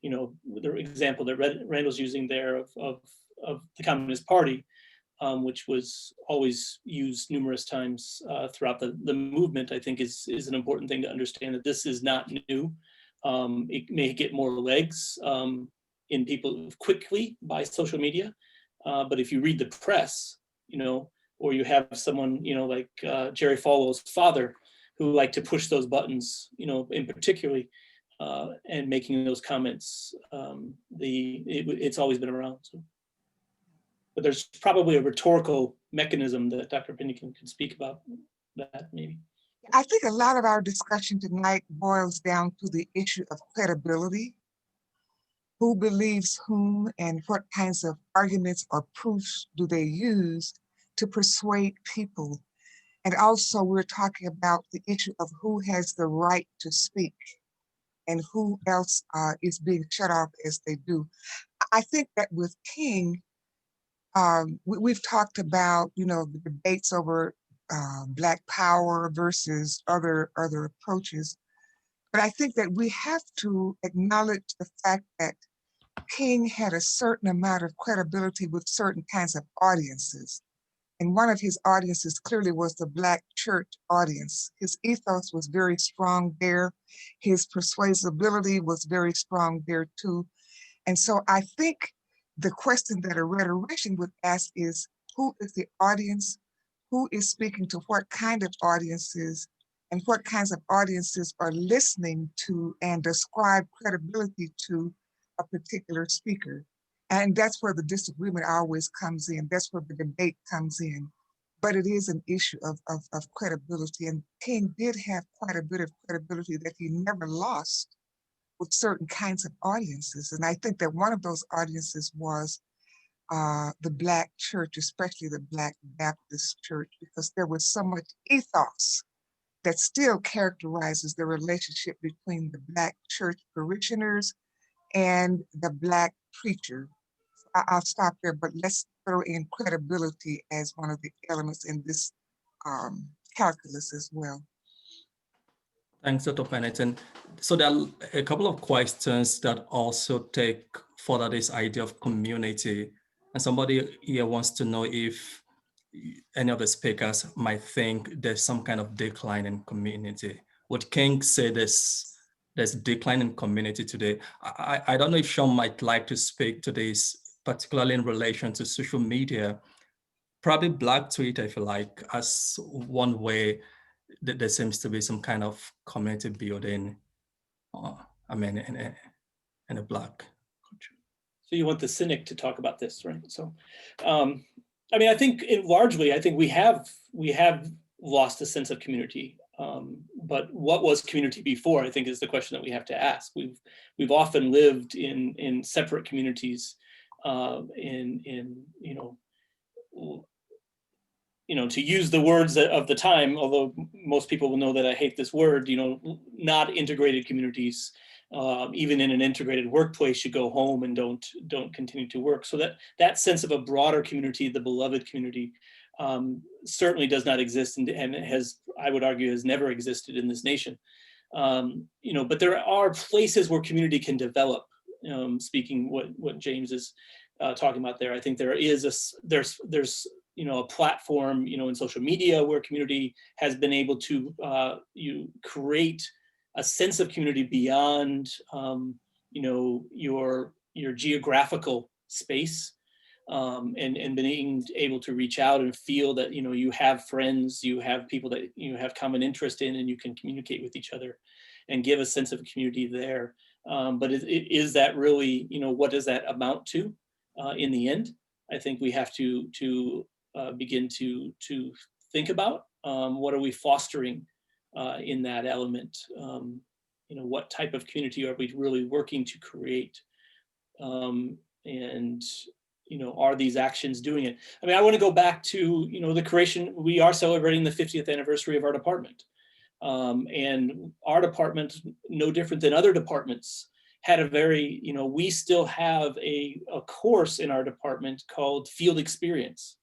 the example that Randall's using there of the Communist Party, which was always used numerous times throughout the movement, I think is an important thing to understand, that this is not new. It may get more legs in people quickly by social media. But if you read the press, or you have someone, like Jerry Falwell's father, who like to push those buttons, in particularly, and making those comments, it's always been around. So. But there's probably a rhetorical mechanism that Dr. Pennington can speak about that, maybe. I think a lot of our discussion tonight boils down to the issue of credibility. Who believes whom, and what kinds of arguments or proofs do they use to persuade people? And also we're talking about the issue of who has the right to speak and who else is being shut off as they do. I think that with King, we've talked about, the debates over Black power versus other approaches. But I think that we have to acknowledge the fact that King had a certain amount of credibility with certain kinds of audiences. And one of his audiences clearly was the Black church audience. His ethos was very strong there. His persuasibility was very strong there too. And so I think the question that a rhetorician would ask is, who is the audience? Who is speaking to what kind of audiences? And what kinds of audiences are listening to and ascribe credibility to a particular speaker? And that's where the disagreement always comes in. That's where the debate comes in. But it is an issue of credibility. And King did have quite a bit of credibility that he never lost with certain kinds of audiences. And I think that one of those audiences was the Black church, especially the Black Baptist church, because there was so much ethos that still characterizes the relationship between the Black church parishioners and the Black preacher. I'll stop there, but let's throw in credibility as one of the elements in this calculus as well. Thanks, Dr. Pennington. So there are a couple of questions that also take further this idea of community. And somebody here wants to know if any of the speakers might think there's some kind of decline in community. Would King say there's decline in community today? I don't know if Shawn might like to speak to this, particularly in relation to social media, probably Black Twitter, if you like, as one way that there seems to be some kind of community building, in a Black culture. So you want the cynic to talk about this, right? So, I think largely, I think we have lost a sense of community. But what was community before, I think, is the question that we have to ask. We've often lived in separate communities, to use the words of the time, although most people will know that I hate this word, not integrated communities. Even in an integrated workplace, you go home and don't continue to work. So that sense of a broader community, the beloved community, certainly does not exist, and it has, I would argue, has never existed in this nation. But there are places where community can develop. Speaking what James is talking about there, I think there's a platform, in social media where community has been able to create a sense of community beyond, your geographical space, and being able to reach out and feel that, you have friends, you have people that you have common interest in, and you can communicate with each other. and give a sense of community there. But is that really, what does that amount to in the end? I think we have to begin to think about what are we fostering in that element. What type of community are we really working to create? And are these actions doing it? I mean, I want to go back to the creation. We are celebrating the 50th anniversary of our department, and our department, no different than other departments, had a very, we still have a course in our department called Field Experience,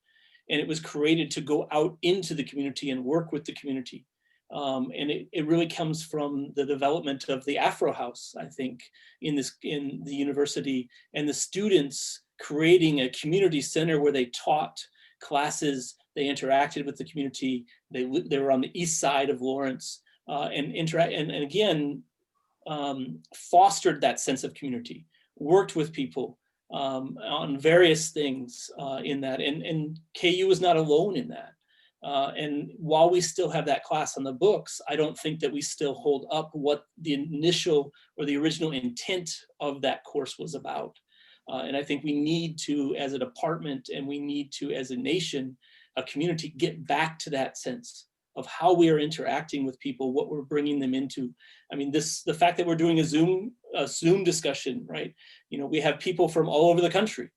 and it was created to go out into the community and work with the community. And it really comes from the development of the Afro House, I think, in the university, and the students creating a community center where they taught classes, they interacted with the community, they were on the east side of Lawrence, and again, fostered that sense of community, worked with people on various things in that, and KU was not alone in that. And while we still have that class on the books, I don't think that we still hold up what the initial or the original intent of that course was about. And I think we need to, as a department, and we need to, as a nation, a community, get back to that sense of how we are interacting with people, what we're bringing them into. I mean, the fact that we're doing a Zoom discussion, right? We have people from all over the country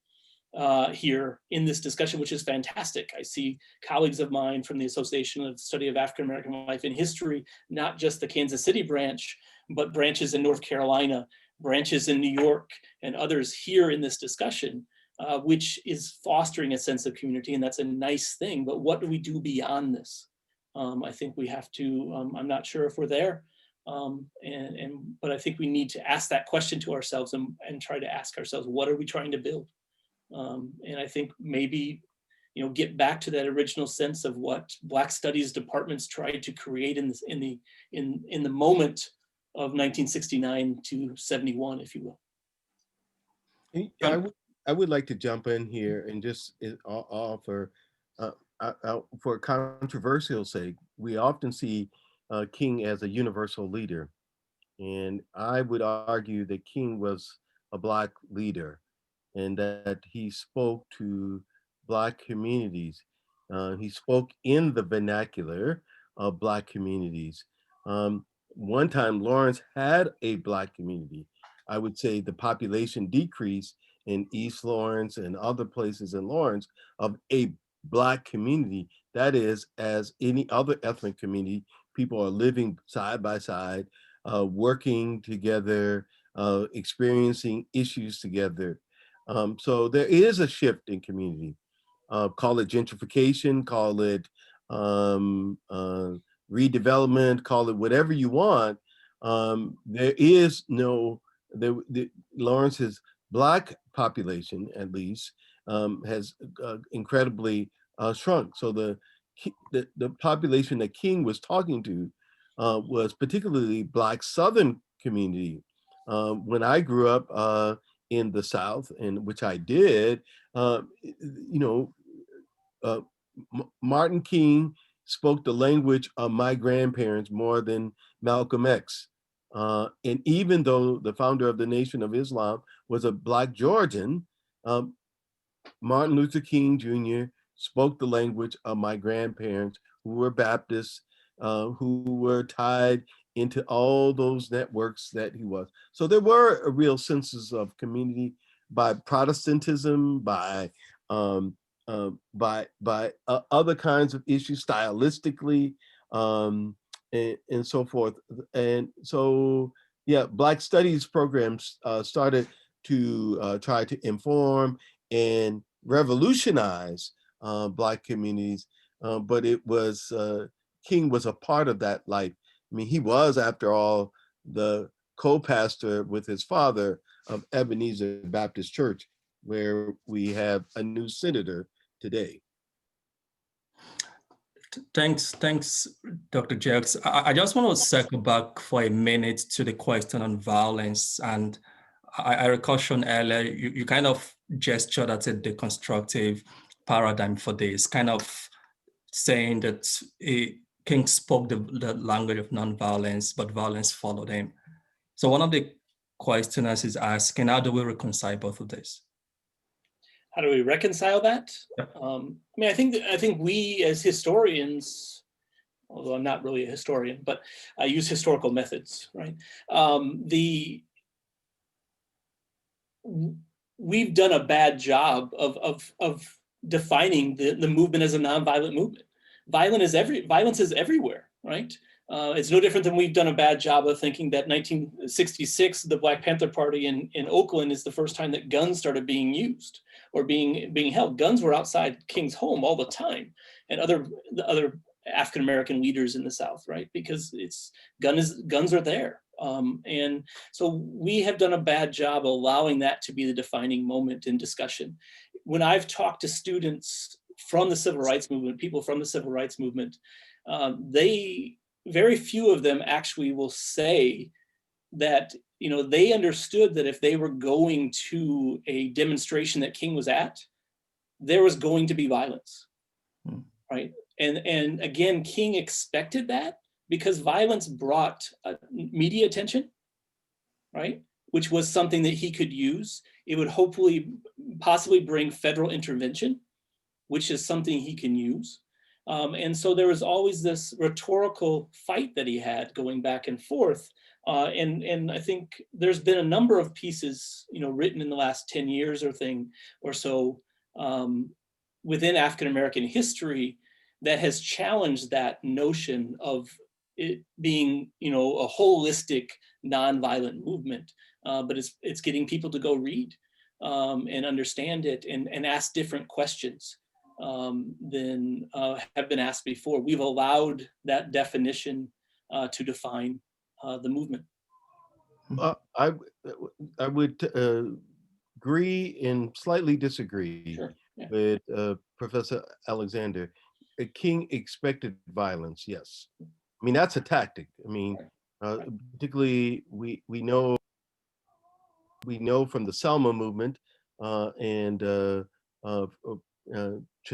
here in this discussion, which is fantastic. I see colleagues of mine from the Association of Study of African American Life and History, not just the Kansas City branch, but branches in North Carolina, branches in New York, and others here in this discussion, which is fostering a sense of community, and that's a nice thing. But what do we do beyond this? I think we have to, I'm not sure if we're there, but I think we need to ask that question to ourselves and try to ask ourselves, what are we trying to build? And I think maybe, get back to that original sense of what Black Studies departments tried to create in the moment of 1969 to 71, if you will. I would like to jump in here and just offer, for controversial sake, we often see King as a universal leader. And I would argue that King was a Black leader, and that he spoke to Black communities. He spoke in the vernacular of Black communities. One time Lawrence had a Black community. I would say the population decreased in East Lawrence and other places in Lawrence of a Black community. That is, as any other ethnic community, people are living side by side, working together, experiencing issues together. So there is a shift in community. Call it gentrification, call it redevelopment, call it whatever you want. There is no, Lawrence's Black population, at least, has incredibly shrunk. So the population that King was talking to was particularly Black Southern community. When I grew up in the South, and which I did, Martin King spoke the language of my grandparents more than Malcolm X. And even though the founder of the Nation of Islam was a Black Georgian, Martin Luther King Jr. spoke the language of my grandparents, who were Baptists, who were tied into all those networks that he was. So there were a real senses of community by Protestantism, by other kinds of issues, stylistically, and so forth. And so, yeah, Black Studies programs started to try to inform and revolutionize Black communities, but it was King was a part of that life. I mean, he was, after all, the co-pastor with his father of Ebenezer Baptist Church, where we have a new senator today. Thanks, Dr. Jelks. I just want to circle back for a minute to the question on violence. And I recall Shawn earlier, you kind of gestured at a deconstructive paradigm for this, kind of saying that King spoke the language of nonviolence, but violence followed him. So one of the questioners is asking, how do we reconcile both of this? How do we reconcile that? Yep. I mean, I think we as historians, although I'm not really a historian, but I use historical methods, right? We've done a bad job of defining the movement as a nonviolent movement. Violence is everywhere, right? It's no different than we've done a bad job of thinking that 1966, the Black Panther Party in Oakland is the first time that guns started being used or being held. Guns were outside King's home all the time, and the other African American leaders in the South, right? Because guns are there. And so we have done a bad job allowing that to be the defining moment in discussion. When I've talked to students from the civil rights movement, people from the civil rights movement, very few of them actually will say that, they understood that if they were going to a demonstration that King was at, there was going to be violence, right? And again, King expected that, because violence brought media attention, right? Which was something that he could use. It would possibly bring federal intervention, which is something he can use. And so there was always this rhetorical fight that he had going back and forth. And I think there's been a number of pieces, written in the last 10 years or so within African-American history that has challenged that notion of it being, a holistic, nonviolent movement, but it's getting people to go read and understand it and ask different questions than have been asked before. We've allowed that definition to define the movement. I would agree and slightly disagree Sure. Yeah. with Professor Alexander. King expected violence, yes. I mean, that's a tactic. I mean, particularly we know from the Selma movement and to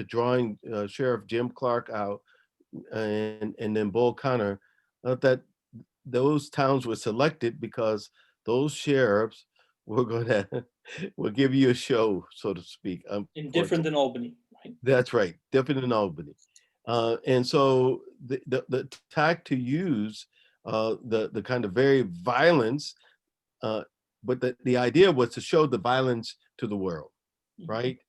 drawing Sheriff Jim Clark out and then Bull Connor, that those towns were selected because those sheriffs were going to will give you a show, so to speak. And different than Albany, right? That's right, different than Albany. And so the tact to use the kind of very violence, but the idea was to show the violence to the world, right?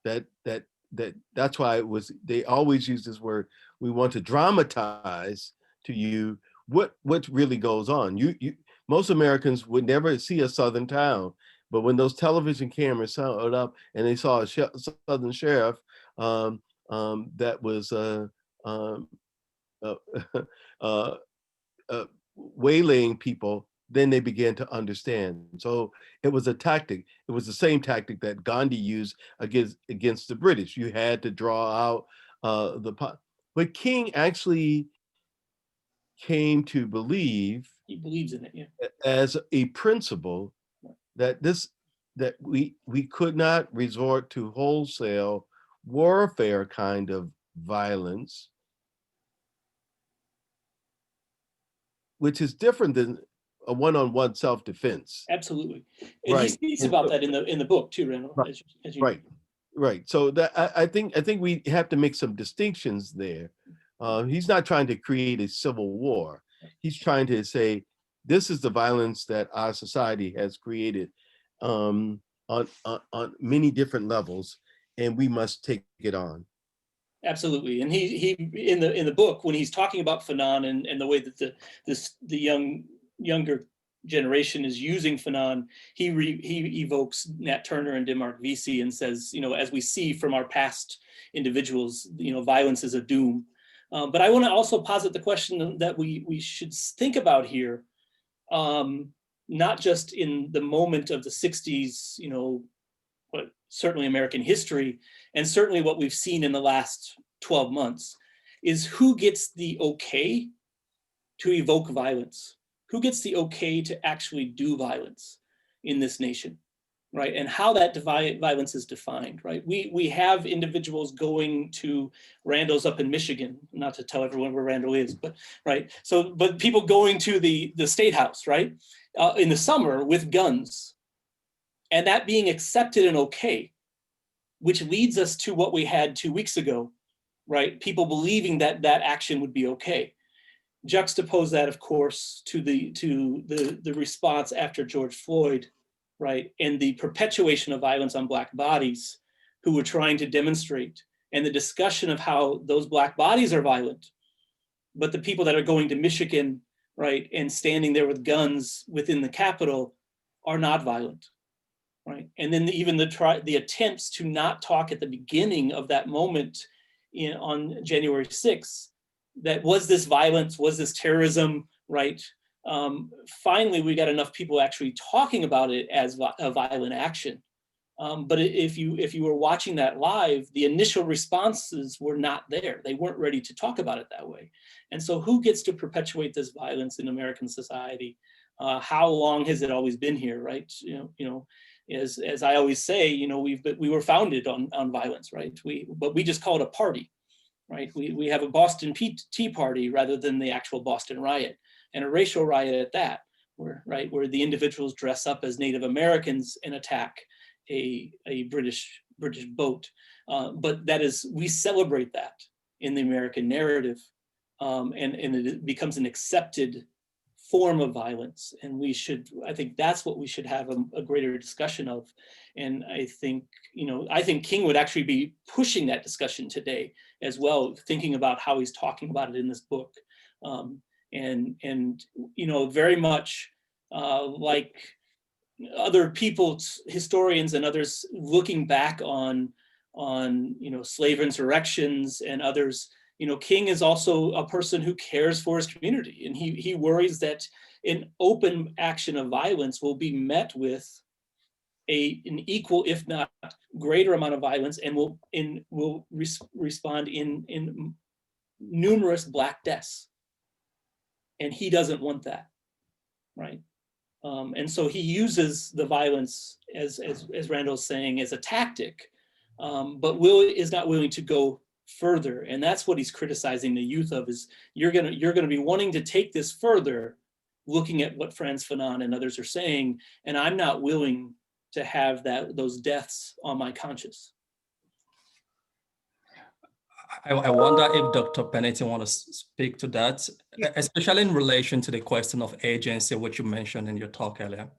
That's why it was. They always use this word. We want to dramatize to you what really goes on. You most Americans would never see a southern town, but when those television cameras showed up and they saw a southern sheriff that was waylaying people, then they began to understand. So it was a tactic. It was the same tactic that Gandhi used against the British. You had to draw out but King actually came to believe, he believes in it, yeah, as a principle that we could not resort to wholesale warfare kind of violence, which is different than a one-on-one self-defense. absolutely. And Right. he speaks about that in the book too, Randal. Right. As you Right. So that I think we have to make some distinctions there. He's not trying to create a civil war. He's trying to say this is the violence that our society has created on many different levels, and we must take it on. Absolutely. And he in the book, when he's talking about Fanon and the way that the younger generation is using Fanon, he evokes Nat Turner and Denmark Vesey and says, as we see from our past individuals, violence is a doom. But I want to also posit the question that we should think about here, not just in the moment of the 60s, but certainly American history, and certainly what we've seen in the last 12 months, is who gets the okay to evoke violence? Who gets the okay to actually do violence in this nation? right? And how that violence is defined, right? We have individuals going to Randall's up in Michigan, not to tell everyone where Randall is, but right. So, but people going to the State House, right, in the summer with guns, and that being accepted and okay, which leads us to what we had 2 weeks ago, right? People believing that that action would be okay. Juxtapose that, of course, to the response after George Floyd, right, and the perpetuation of violence on Black bodies who were trying to demonstrate, and the discussion of how those Black bodies are violent, but the people that are going to Michigan, right, and standing there with guns within the Capitol are not violent, right? And then even the attempts to not talk at the beginning of that moment on January 6th, that was this violence, was this terrorism, right? Finally, we got enough people actually talking about it as a violent action. But if you were watching that live, the initial responses were not there. They weren't ready to talk about it that way. And so who gets to perpetuate this violence in American society? How long has it always been here, right? As I always say, we were founded on violence, right? But we just call it a party. Right, we have a Boston Tea Party rather than the actual Boston riot, and a racial riot at that, where the individuals dress up as Native Americans and attack a British boat. But that is, we celebrate that in the American narrative, and it becomes an accepted form of violence, and I think that's what we should have a greater discussion of. And I think King would actually be pushing that discussion today as well, thinking about how he's talking about it in this book, and very much like other people, historians and others, looking back on slave insurrections and others. King is also a person who cares for his community, and he worries that an open action of violence will be met with an equal, if not greater, amount of violence, and will respond in numerous Black deaths. And he doesn't want that, right? And so he uses the violence, as Randall's saying, as a tactic, but is not willing to go further. And that's what he's criticizing the youth of, is you're gonna be wanting to take this further, looking at what Franz Fanon and others are saying, and I'm not willing to have those deaths on my conscience. I wonder if Dr. Pennington want to speak to that, especially in relation to the question of agency, which you mentioned in your talk earlier.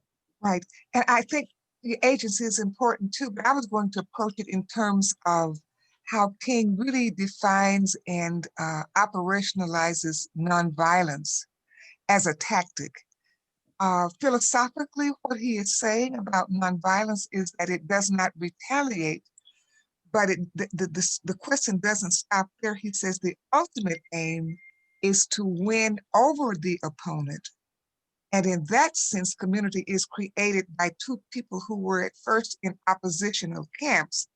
Right, and I think the agency is important too, but I was going to approach it in terms of how King really defines and operationalizes nonviolence as a tactic. Philosophically, what he is saying about nonviolence is that it does not retaliate, but the question doesn't stop there. He says the ultimate aim is to win over the opponent. And in that sense, community is created by two people who were at first in oppositional camps,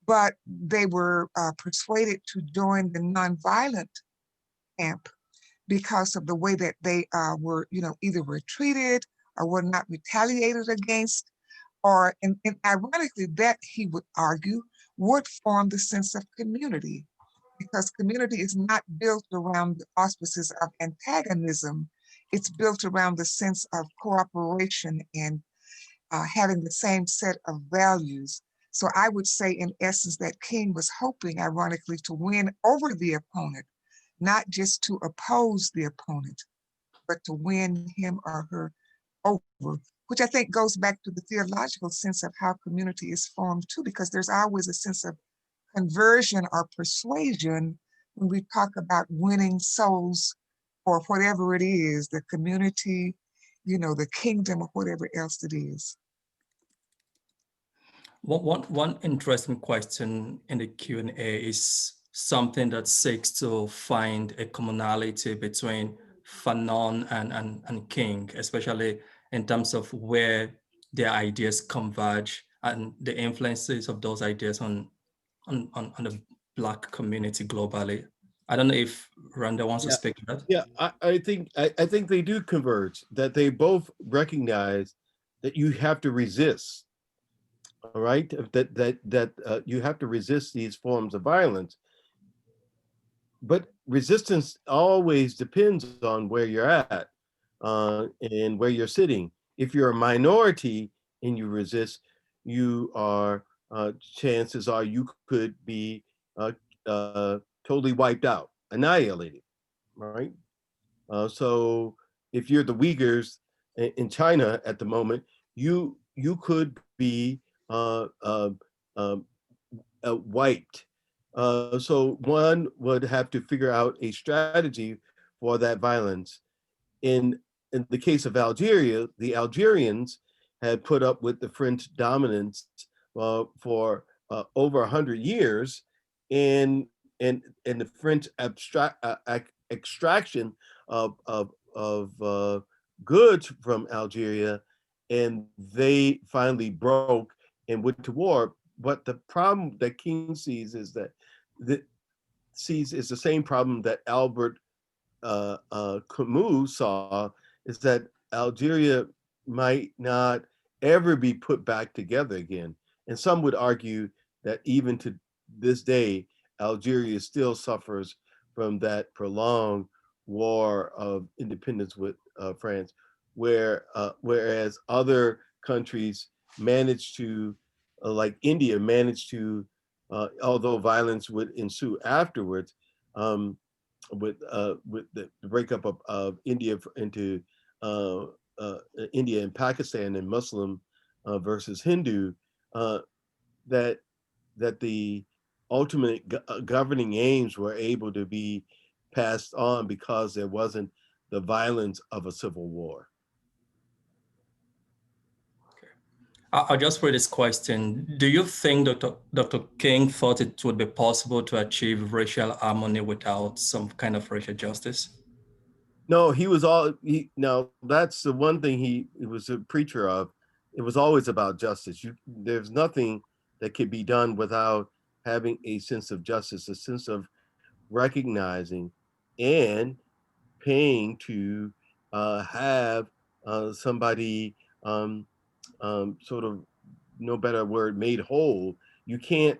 but they were persuaded to join the nonviolent camp because of the way that they were, either were treated or were not retaliated against, and ironically, that he would argue would form the sense of community, because community is not built around the auspices of antagonism. It's built around the sense of cooperation and having the same set of values. So I would say, in essence, that King was hoping, ironically, to win over the opponent, not just to oppose the opponent, but to win him or her over, which I think goes back to the theological sense of how community is formed too, because there's always a sense of conversion or persuasion when we talk about winning souls or whatever it is, the community, the kingdom, or whatever else it is. One interesting question in the Q&A is something that seeks to find a commonality between Fanon and King, especially in terms of where their ideas converge and the influences of those ideas on the Black community globally. I don't know if Randall wants to speak to that. Yeah, I think they do converge, that they both recognize that you have to resist all right, that you have to resist these forms of violence. But resistance always depends on where you're at and where you're sitting. If you're a minority and you resist, you are chances are you could be uh, totally wiped out, annihilated, right? So if you're the Uyghurs in China at the moment, you could be um, wiped. So one would have to figure out a strategy for that violence. In in the case of Algeria, the Algerians had put up with the French dominance for over 100 years, and and the French extraction of goods from Algeria, and they finally broke and went to war. But the problem that King sees is that the sees is the same problem that Albert Camus saw, is that Algeria might not ever be put back together again. And some would argue that even to this day, Algeria still suffers from that prolonged war of independence with France, whereas other countries managed to, like India, managed to, although violence would ensue afterwards, um, with the breakup of India into uh, uh, India and Pakistan and Muslim versus Hindu, uh, that that the ultimate governing aims were able to be passed on because there wasn't the violence of a civil war. I'll just read this question. Do you think Dr. King thought it would be possible to achieve racial harmony without some kind of racial justice? No, he was all he. No, that's the one thing he was a preacher of. It was always about justice. There's nothing that could be done without having a sense of justice, a sense of recognizing and paying to have somebody sort of, no better word, made whole. You can't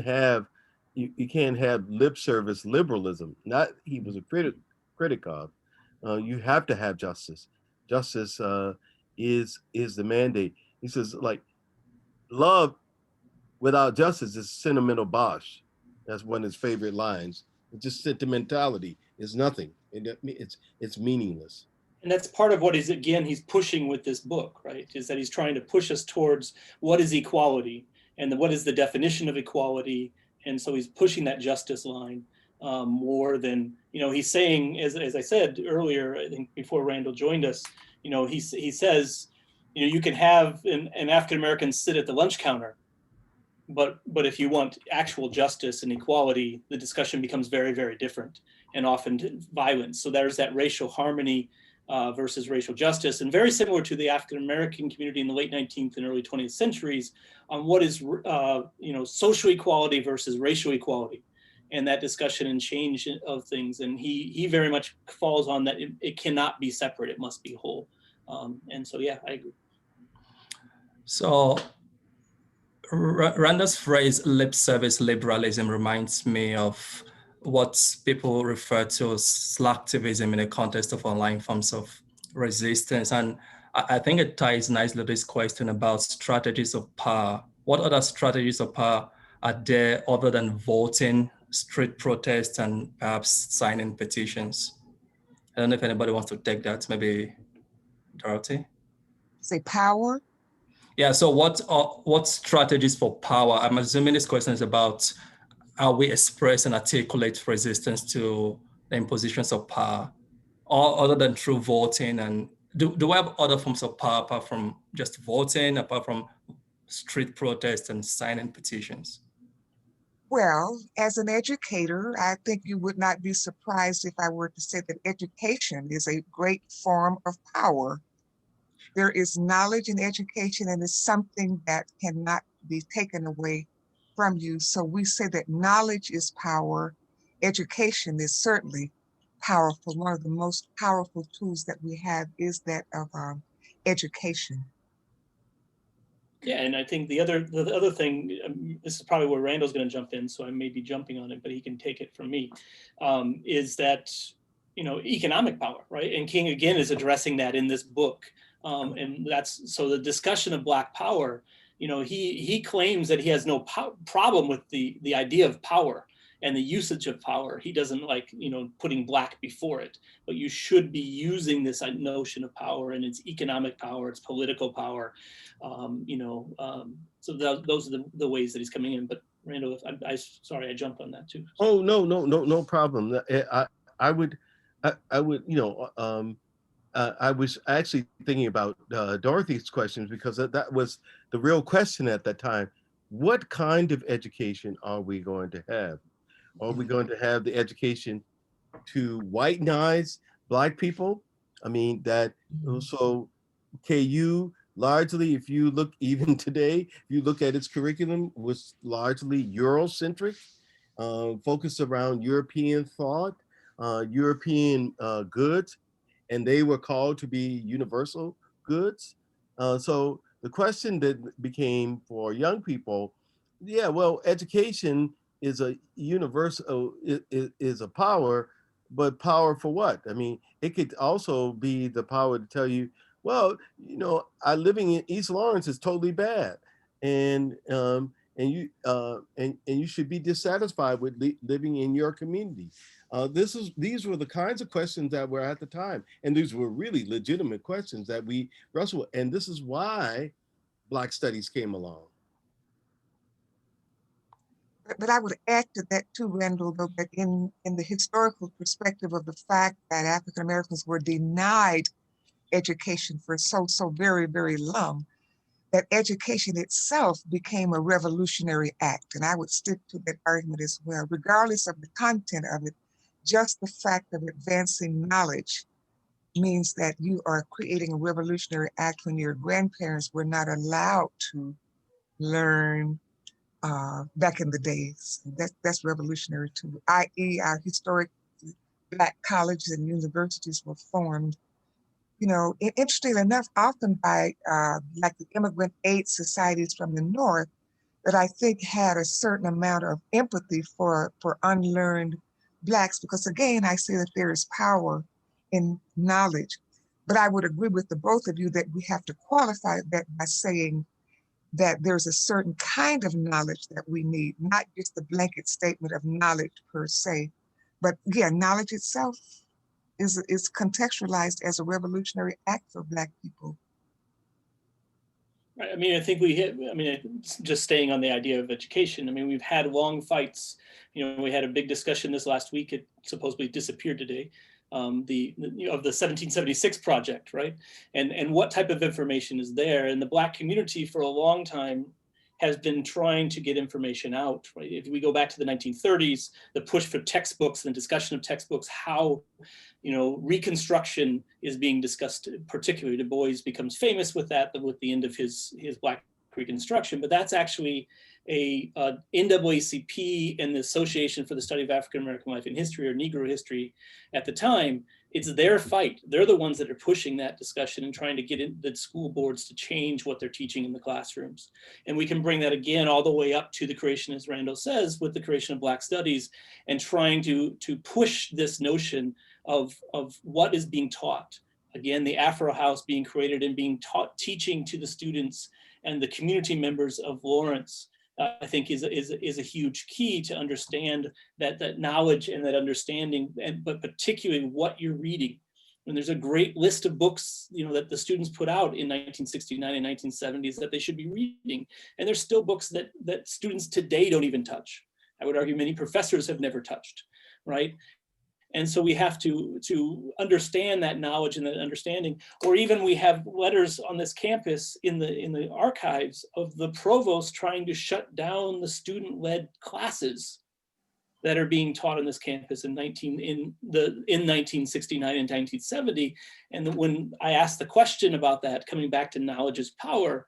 have you can't have lip service liberalism. Not he was a critic of. You have to have justice. Justice is the mandate. He says, like, love without justice is sentimental bosh. That's one of his favorite lines. It's just sentimentality. It's nothing. It's meaningless. And that's part of what he's pushing with this book, right? Is that he's trying to push us towards what is equality and what is the definition of equality. And so he's pushing that justice line more than, he's saying, as I said earlier, I think before Randal joined us, he says, you can have an African-American sit at the lunch counter, but if you want actual justice and equality, the discussion becomes very, very different and often violent. So there's that racial harmony versus racial justice, and very similar to the African-American community in the late 19th and early 20th centuries on what is social equality versus racial equality, and that discussion and change of things. And he very much falls on that it cannot be separate, it must be whole. And so, yeah, I agree. So Randall's phrase lip service liberalism reminds me of what people refer to as slacktivism in the context of online forms of resistance. And I think it ties nicely to this question about strategies of power. What other strategies of power are there other than voting, street protests, and perhaps signing petitions? I don't know if anybody wants to take that, maybe Dorothy? Say power. Yeah, so what strategies for power? I'm assuming this question is about how we express and articulate resistance to the impositions of power, or other than through voting. And do we have other forms of power apart from just voting, apart from street protests and signing petitions? Well, as an educator, I think you would not be surprised if I were to say that education is a great form of power. There is knowledge in education, and it's something that cannot be taken away from you. So we say that knowledge is power. Education is certainly powerful. One of the most powerful tools that we have is that of education. Yeah, and I think the other thing, this is probably where Randall's going to jump in, so I may be jumping on it, but he can take it from me, is that, you know, economic power, right? And King again is addressing that in this book, and that's so the discussion of Black power. You know, he claims that he has no problem with the idea of power and the usage of power. He doesn't like, you know, putting Black before it, but you should be using this notion of power, and it's economic power, it's political power. So those are the ways that he's coming in. But Randall, sorry, I jumped on that too. Oh, no problem. I would, I was actually thinking about Dorothy's questions, because that was the real question at that time. What kind of education are we going to have? Are we going to have the education to whitenize Black people? I mean, that so KU largely, if you look even today, if you look at its curriculum, was largely Eurocentric, focused around European thought, European goods, and they were called to be universal goods. So the question that became for young people, yeah, well, education is a universal, is a power, but power for what? I mean, it could also be the power to tell you, well, you know, living in East Lawrence is totally bad, and you should be dissatisfied with living in your community. These were the kinds of questions that were at the time, and these were really legitimate questions that we wrestled with, and this is why Black Studies came along. But I would add to that too, Randall, though, that in the historical perspective of the fact that African Americans were denied education for so very, very long, that education itself became a revolutionary act. And I would stick to that argument as well, regardless of the content of it. Just the fact of advancing knowledge means that you are creating a revolutionary act when your grandparents were not allowed to learn back in the days. That's revolutionary too, i.e. our historic Black colleges and universities were formed, you know, interestingly enough, often by like the immigrant aid societies from the North, that I think had a certain amount of empathy for unlearned Blacks, because again, I say that there is power in knowledge. But I would agree with the both of you that we have to qualify that by saying that there's a certain kind of knowledge that we need, not just the blanket statement of knowledge per se, but yeah, knowledge itself is contextualized as a revolutionary act for Black people. Right. I mean, I think just staying on the idea of education, I mean, we've had long fights. You know, we had a big discussion this last week. It supposedly disappeared today. Of the 1776 project, right? And what type of information is there? And the Black community for a long time has been trying to get information out, right? If we go back to the 1930s, the push for textbooks and discussion of textbooks, how, you know, Reconstruction is being discussed, particularly Du Bois becomes famous with that, with the end of his Black Reconstruction, but that's actually a NAACP and the Association for the Study of African American Life and History, or Negro history at the time. It's their fight. They're the ones that are pushing that discussion and trying to get the school boards to change what they're teaching in the classrooms. And we can bring that again all the way up to the creation, as Randall says, with the creation of Black Studies, and trying to push this notion of what is being taught. Again, the Afro House being created and being taught, teaching to the students and the community members of Lawrence, I think is a huge key to understand that knowledge and that understanding, but particularly what you're reading. And there's a great list of books, you know, that the students put out in 1969 and 1970s that they should be reading. And there's still books that students today don't even touch. I would argue many professors have never touched, right? And so we have to understand that knowledge and that understanding. Or even we have letters on this campus in the archives of the provost trying to shut down the student-led classes that are being taught on this campus in 1969 and 1970. And when I asked the question about that, coming back to knowledge is power,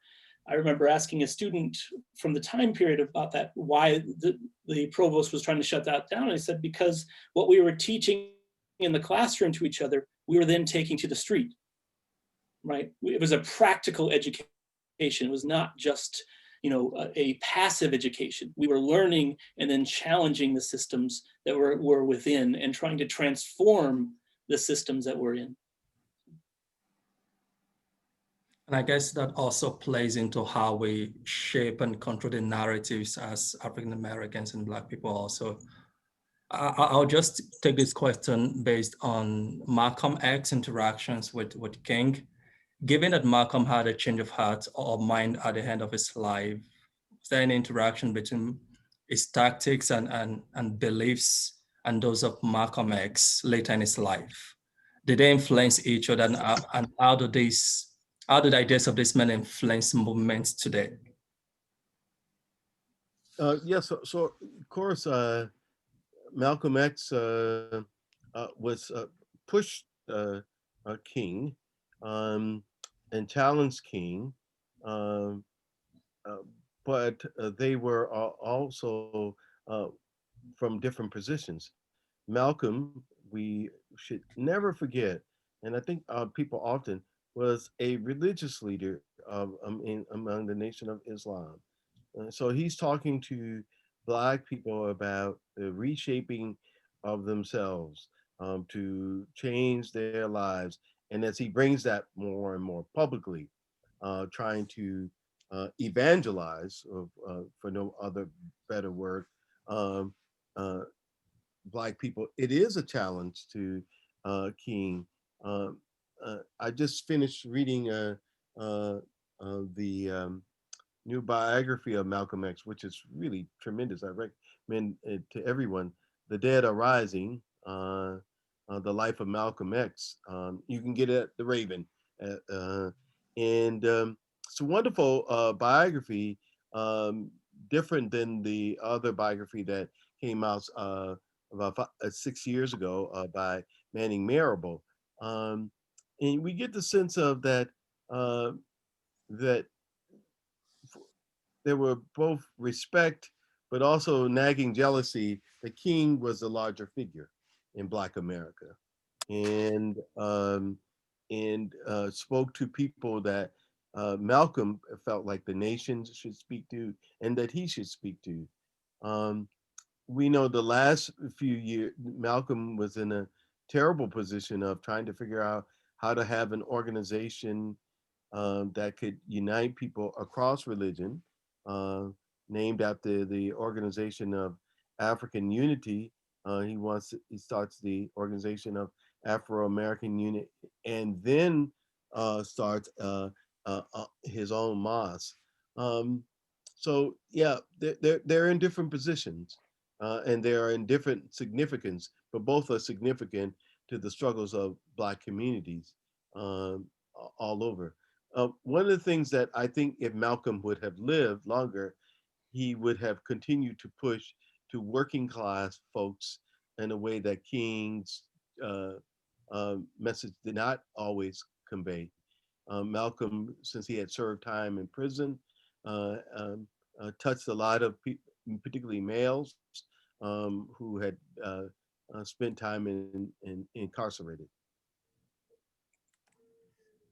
I remember asking a student from the time period about that, why the provost was trying to shut that down. And I said, because what we were teaching in the classroom to each other, we were then taking to the street, right? It was a practical education. It was not just, a passive education. We were learning and then challenging the systems that were within and trying to transform the systems that we're in. And I guess that also plays into how we shape and control the narratives as African Americans and Black people also. I'll just take this question based on Malcolm X interactions with King. Given that Malcolm had a change of heart or mind at the end of his life, was there any interaction between his tactics and beliefs and those of Malcolm X later in his life? Did they influence each other, and how do the ideas of these men influence movements today? Yes, so of course, Malcolm X was pushed King and challenged King, um, but they were also from different positions. Malcolm, we should never forget, and I think people often, was a religious leader among the Nation of Islam. So he's talking to Black people about the reshaping of themselves to change their lives. And as he brings that more and more publicly, trying to evangelize, for no other better word, um, uh, Black people, it is a challenge to King. Um, I just finished reading the new biography of Malcolm X, which is really tremendous. I recommend it to everyone. The Dead Are Rising, The Life of Malcolm X. You can get it at the Raven. And it's a wonderful biography, different than the other biography that came out about 6 years ago by Manning Marable. And we get the sense of that, that there were both respect, but also nagging jealousy. The King was a larger figure in Black America, and spoke to people that Malcolm felt like the nation should speak to, and that he should speak to. We know the last few years, Malcolm was in a terrible position of trying to figure out how to have an organization that could unite people across religion, uh, named after the Organization of African Unity. He starts the Organization of Afro-American Unity, and then starts his own mosque. Um, so yeah, they're in different positions, and they are in different significance, but both are significant to the struggles of Black communities all over. One of the things that I think if Malcolm would have lived longer, he would have continued to push to working class folks in a way that King's uh, message did not always convey. Malcolm, since he had served time in prison, uh, um, touched a lot of people, particularly males, who had spent time incarcerated.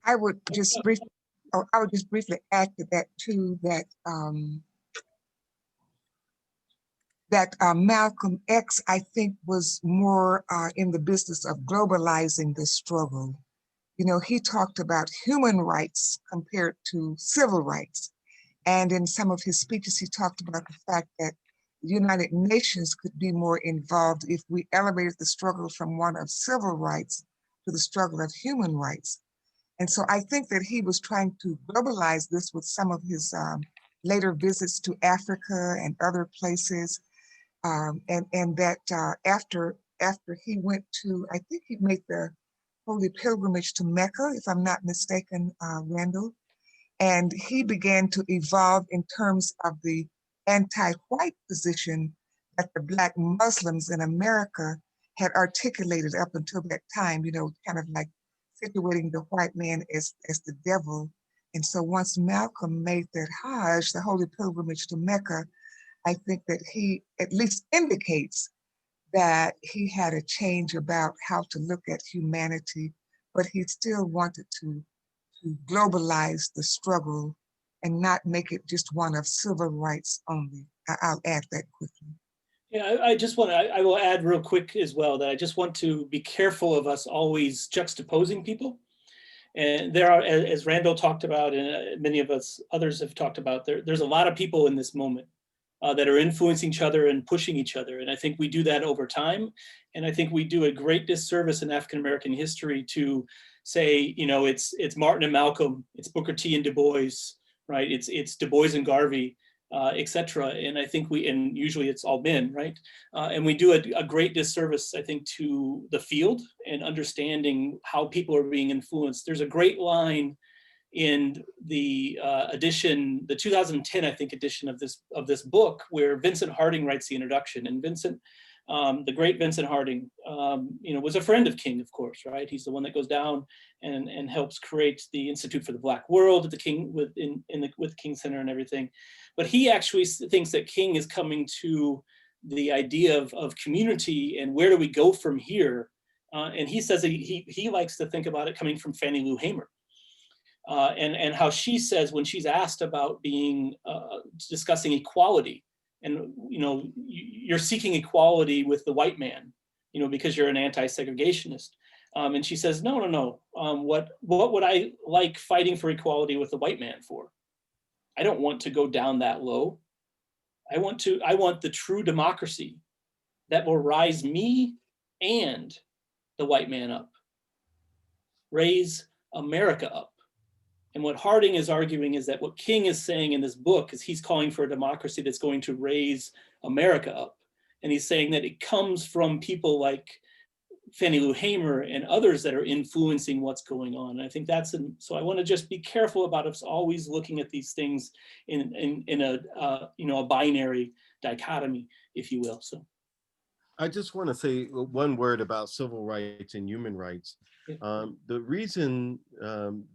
I would just briefly, I would just briefly add to that too, that Malcolm X, I think, was more in the business of globalizing the struggle. You know, he talked about human rights compared to civil rights. And in some of his speeches, he talked about the fact that the United Nations could be more involved if we elevated the struggle from one of civil rights to the struggle of human rights. And so I think that he was trying to globalize this with some of his later visits to Africa and other places. And that after he went to, I think he made the holy pilgrimage to Mecca, if I'm not mistaken, Randall. And he began to evolve in terms of the anti-white position that the Black Muslims in America had articulated up until that time, you know, kind of like situating the white man as the devil. And so once Malcolm made that Hajj, the holy pilgrimage to Mecca, I think that he at least indicates that he had a change about how to look at humanity, but he still wanted to globalize the struggle and not make it just one of civil rights only. I'll add that quickly. Yeah, I just want to, I will add real quick as well that I just want to be careful of us always juxtaposing people. And there are, as Randall talked about, and many of us others have talked about, there's a lot of people in this moment that are influencing each other and pushing each other. And I think we do that over time. And I think we do a great disservice in African-American history to say, you know, it's Martin and Malcolm, it's Booker T and Du Bois, right? It's Du Bois and Garvey, et cetera. And I think and usually it's all men, right? And we do a great disservice, I think, to the field and understanding how people are being influenced. There's a great line in the edition, the 2010, I think, edition of this book, where Vincent Harding writes the introduction. And Vincent, the great Vincent Harding, you know, was a friend of King, of course, right? He's the one that goes down and helps create the Institute for the Black World at the King with King Center and everything. But he actually thinks that King is coming to the idea of community and where do we go from here. And he says that he likes to think about it coming from Fannie Lou Hamer. And how she says when she's asked about discussing equality, and you know, you're seeking equality with the white man, you know, because you're an anti-segregationist, and she says, no. What would I like fighting for equality with the white man for? I don't want to go down that low. I want the true democracy that will rise me and the white man up, raise America up. And what Harding is arguing is that what King is saying in this book is he's calling for a democracy that's going to raise America up. And he's saying that it comes from people like Fannie Lou Hamer and others that are influencing what's going on. And I think so I want to just be careful about us always looking at these things in a, you know, a binary dichotomy, if you will. So I just want to say one word about civil rights and human rights. The reason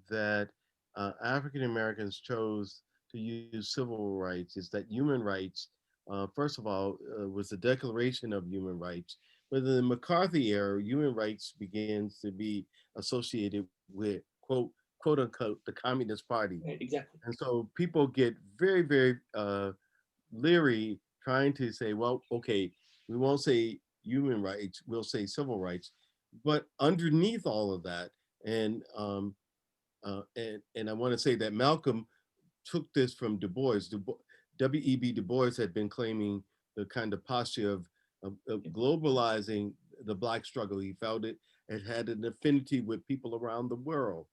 that African Americans chose to use civil rights is that human rights, first of all, was the Declaration of Human Rights. But in the McCarthy era, human rights begins to be associated with quote unquote the Communist Party. right, exactly. And so people get very, very leery trying to say, well, okay, we won't say human rights, we'll say civil rights. But underneath all of that, and I want to say that Malcolm took this from Du Bois. W.E.B. Du Bois had been claiming the kind of posture of globalizing the Black struggle. He felt it had an affinity with people around the world.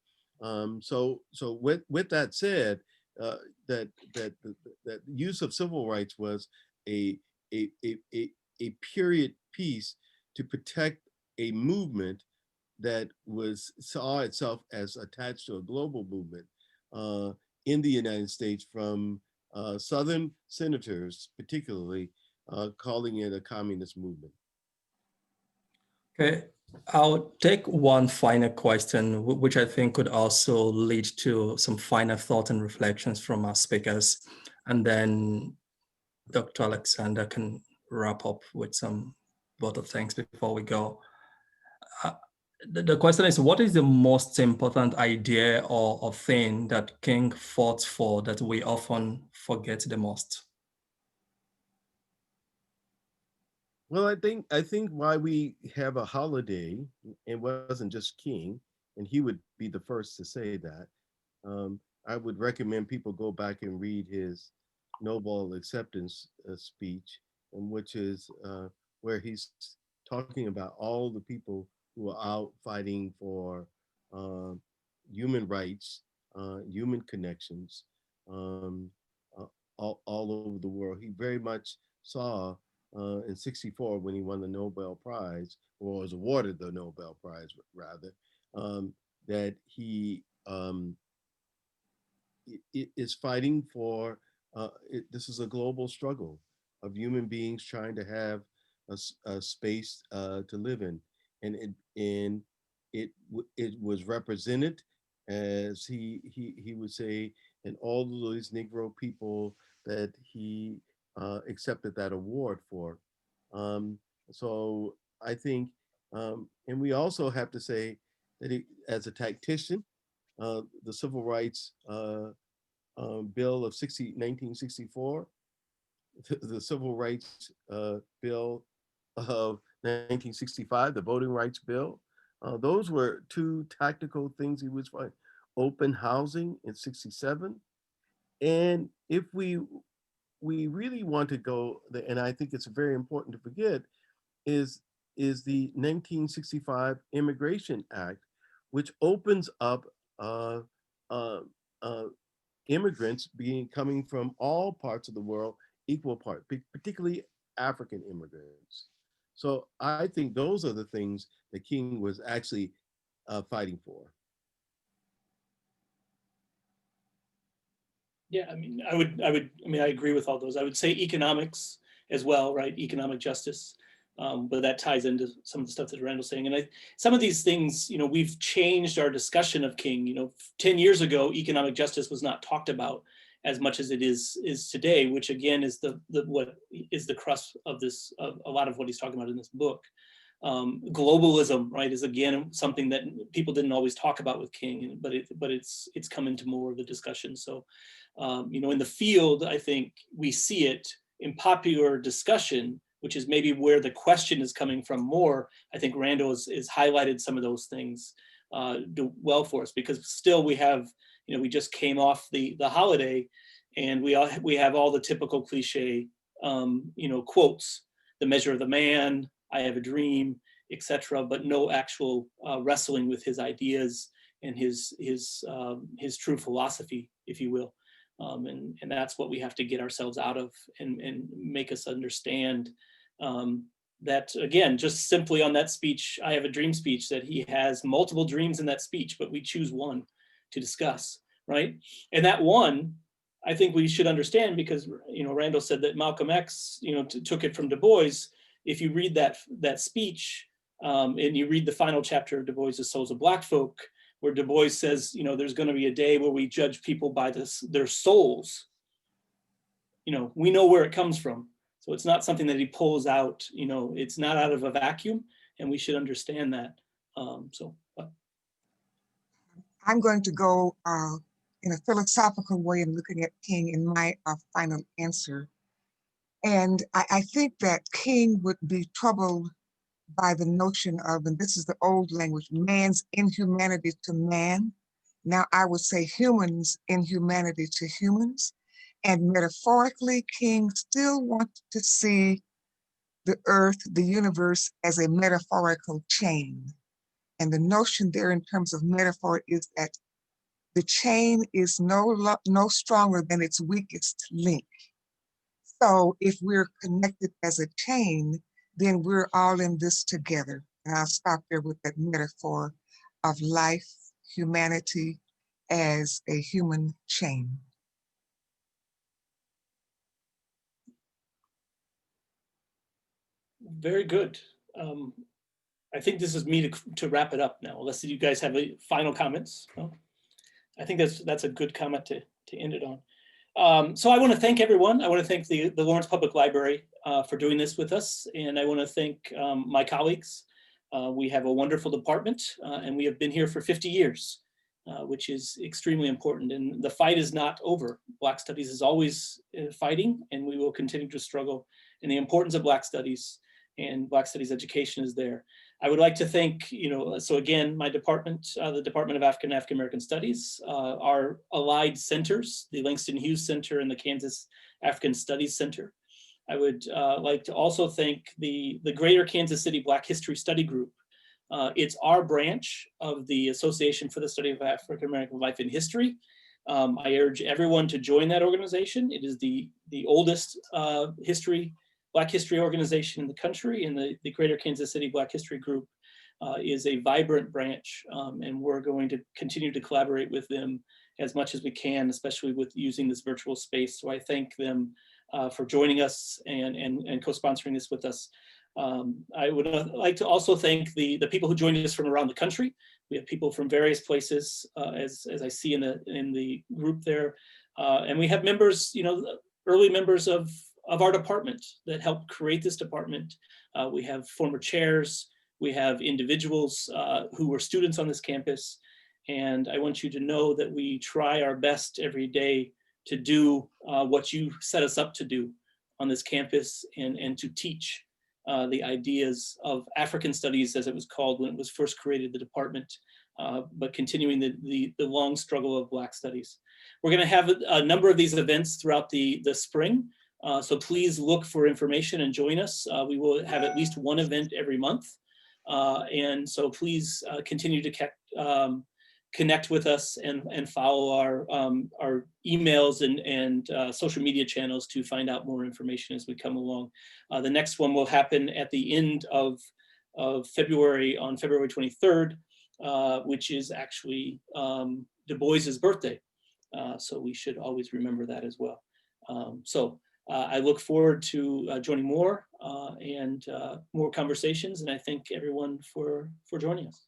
So with that said, that use of civil rights was a period piece to protect a movement that saw itself as attached to a global movement in the United States from Southern senators, particularly calling it a communist movement. Okay, I'll take one final question, which I think could also lead to some final thoughts and reflections from our speakers. And then Dr. Alexander can wrap up with some other things before we go. The question is, what is the most important idea or thing that King fought for that we often forget the most? Well, I think why we have a holiday, it wasn't just King, and he would be the first to say that. I would recommend people go back and read his Nobel acceptance speech, which is where he's talking about all the people who are out fighting for human rights, human connections, um, all over the world. He very much saw in '64 when he won the Nobel Prize, or was awarded the Nobel Prize rather, that he is fighting for, this is a global struggle of human beings trying to have a space to live in. And it was represented, as he would say, in all of these Negro people that he accepted that award for. So I think, and we also have to say that he, as a tactician, the civil rights Bill of 1964, the Civil Rights Bill of 1965, the Voting Rights Bill. Those were two tactical things he was fighting. Open housing in 67. And if we really want to go, and I think it's very important to forget, is the 1965 Immigration Act, which opens up uh, uh, uh, immigrants coming from all parts of the world, equal part, particularly African immigrants. So I think those are the things that King was actually fighting for. Yeah, I mean, I agree with all those. I would say economics as well, right? Economic justice. But that ties into some of the stuff that Randall's saying. And some of these things, we've changed our discussion of King. 10 years ago, economic justice was not talked about as much as it is today, which again is what is the crux of this, of a lot of what he's talking about in this book. Globalism, right, is again something that people didn't always talk about with King, but it's come into more of the discussion. So, in the field, I think we see it in popular discussion, which is maybe where the question is coming from more. I think Randall has highlighted some of those things do well for us, because still we have, we just came off the holiday, and we have all the typical cliche, quotes, the measure of the man, I have a dream, etc., but no actual wrestling with his ideas and his true philosophy, if you will. And that's what we have to get ourselves out of, and make us understand that, again, just simply on that speech, I have a dream speech, that he has multiple dreams in that speech, but we choose one to discuss, right? And that one, I think we should understand, because, Randall said that Malcolm X, took it from Du Bois. If you read that speech, and you read the final chapter of Du Bois' Souls of Black Folk, where Du Bois says, there's going to be a day where we judge people by their souls. We know where it comes from. So it's not something that he pulls out, it's not out of a vacuum, and we should understand that. I'm going to go in a philosophical way in looking at King in my final answer. And I think that King would be troubled by the notion of, and this is the old language, man's inhumanity to man. Now I would say humans' inhumanity to humans. And metaphorically, King still wants to see the earth, the universe, as a metaphorical chain. And the notion there in terms of metaphor is that the chain is no stronger than its weakest link. So if we're connected as a chain, then we're all in this together. And I'll stop there with that metaphor of life, humanity as a human chain. Very good. I think this is me to wrap it up now, unless you guys have any final comments. No? I think that's a good comment to end it on. So I want to thank everyone. I want to thank the Lawrence Public Library for doing this with us. And I want to thank my colleagues. We have a wonderful department, and we have been here for 50 years, which is extremely important. And the fight is not over. Black Studies is always fighting, and we will continue to struggle. And the importance of Black Studies and Black Studies education is there. I would like to thank, so again, my department, the Department of African American Studies, our allied centers, the Langston Hughes Center and the Kansas African Studies Center. I would like to also thank the Greater Kansas City Black History Study Group. It's our branch of the Association for the Study of African American Life and History. I urge everyone to join that organization. It is the oldest Black history organization in the country, and the Greater Kansas City Black History Group is a vibrant branch, and we're going to continue to collaborate with them as much as we can, especially with using this virtual space. So I thank them for joining us and co-sponsoring this with us. I would like to also thank the people who joined us from around the country. We have people from various places, as I see in the group there, and we have members, early members of our department that helped create this department. We have former chairs, we have individuals who were students on this campus, and I want you to know that we try our best every day to do what you set us up to do on this campus, and to teach the ideas of African studies, as it was called when it was first created, the department, but continuing the long struggle of Black studies. We're going to have a number of these events throughout the spring, so please look for information and join us. We will have at least one event every month, and so please continue to connect with us and follow our emails and social media channels to find out more information as we come along. The next one will happen at the end of February, on February 23rd, which is actually Du Bois's birthday. So we should always remember that as well. I look forward to joining more and more conversations, and I thank everyone for joining us.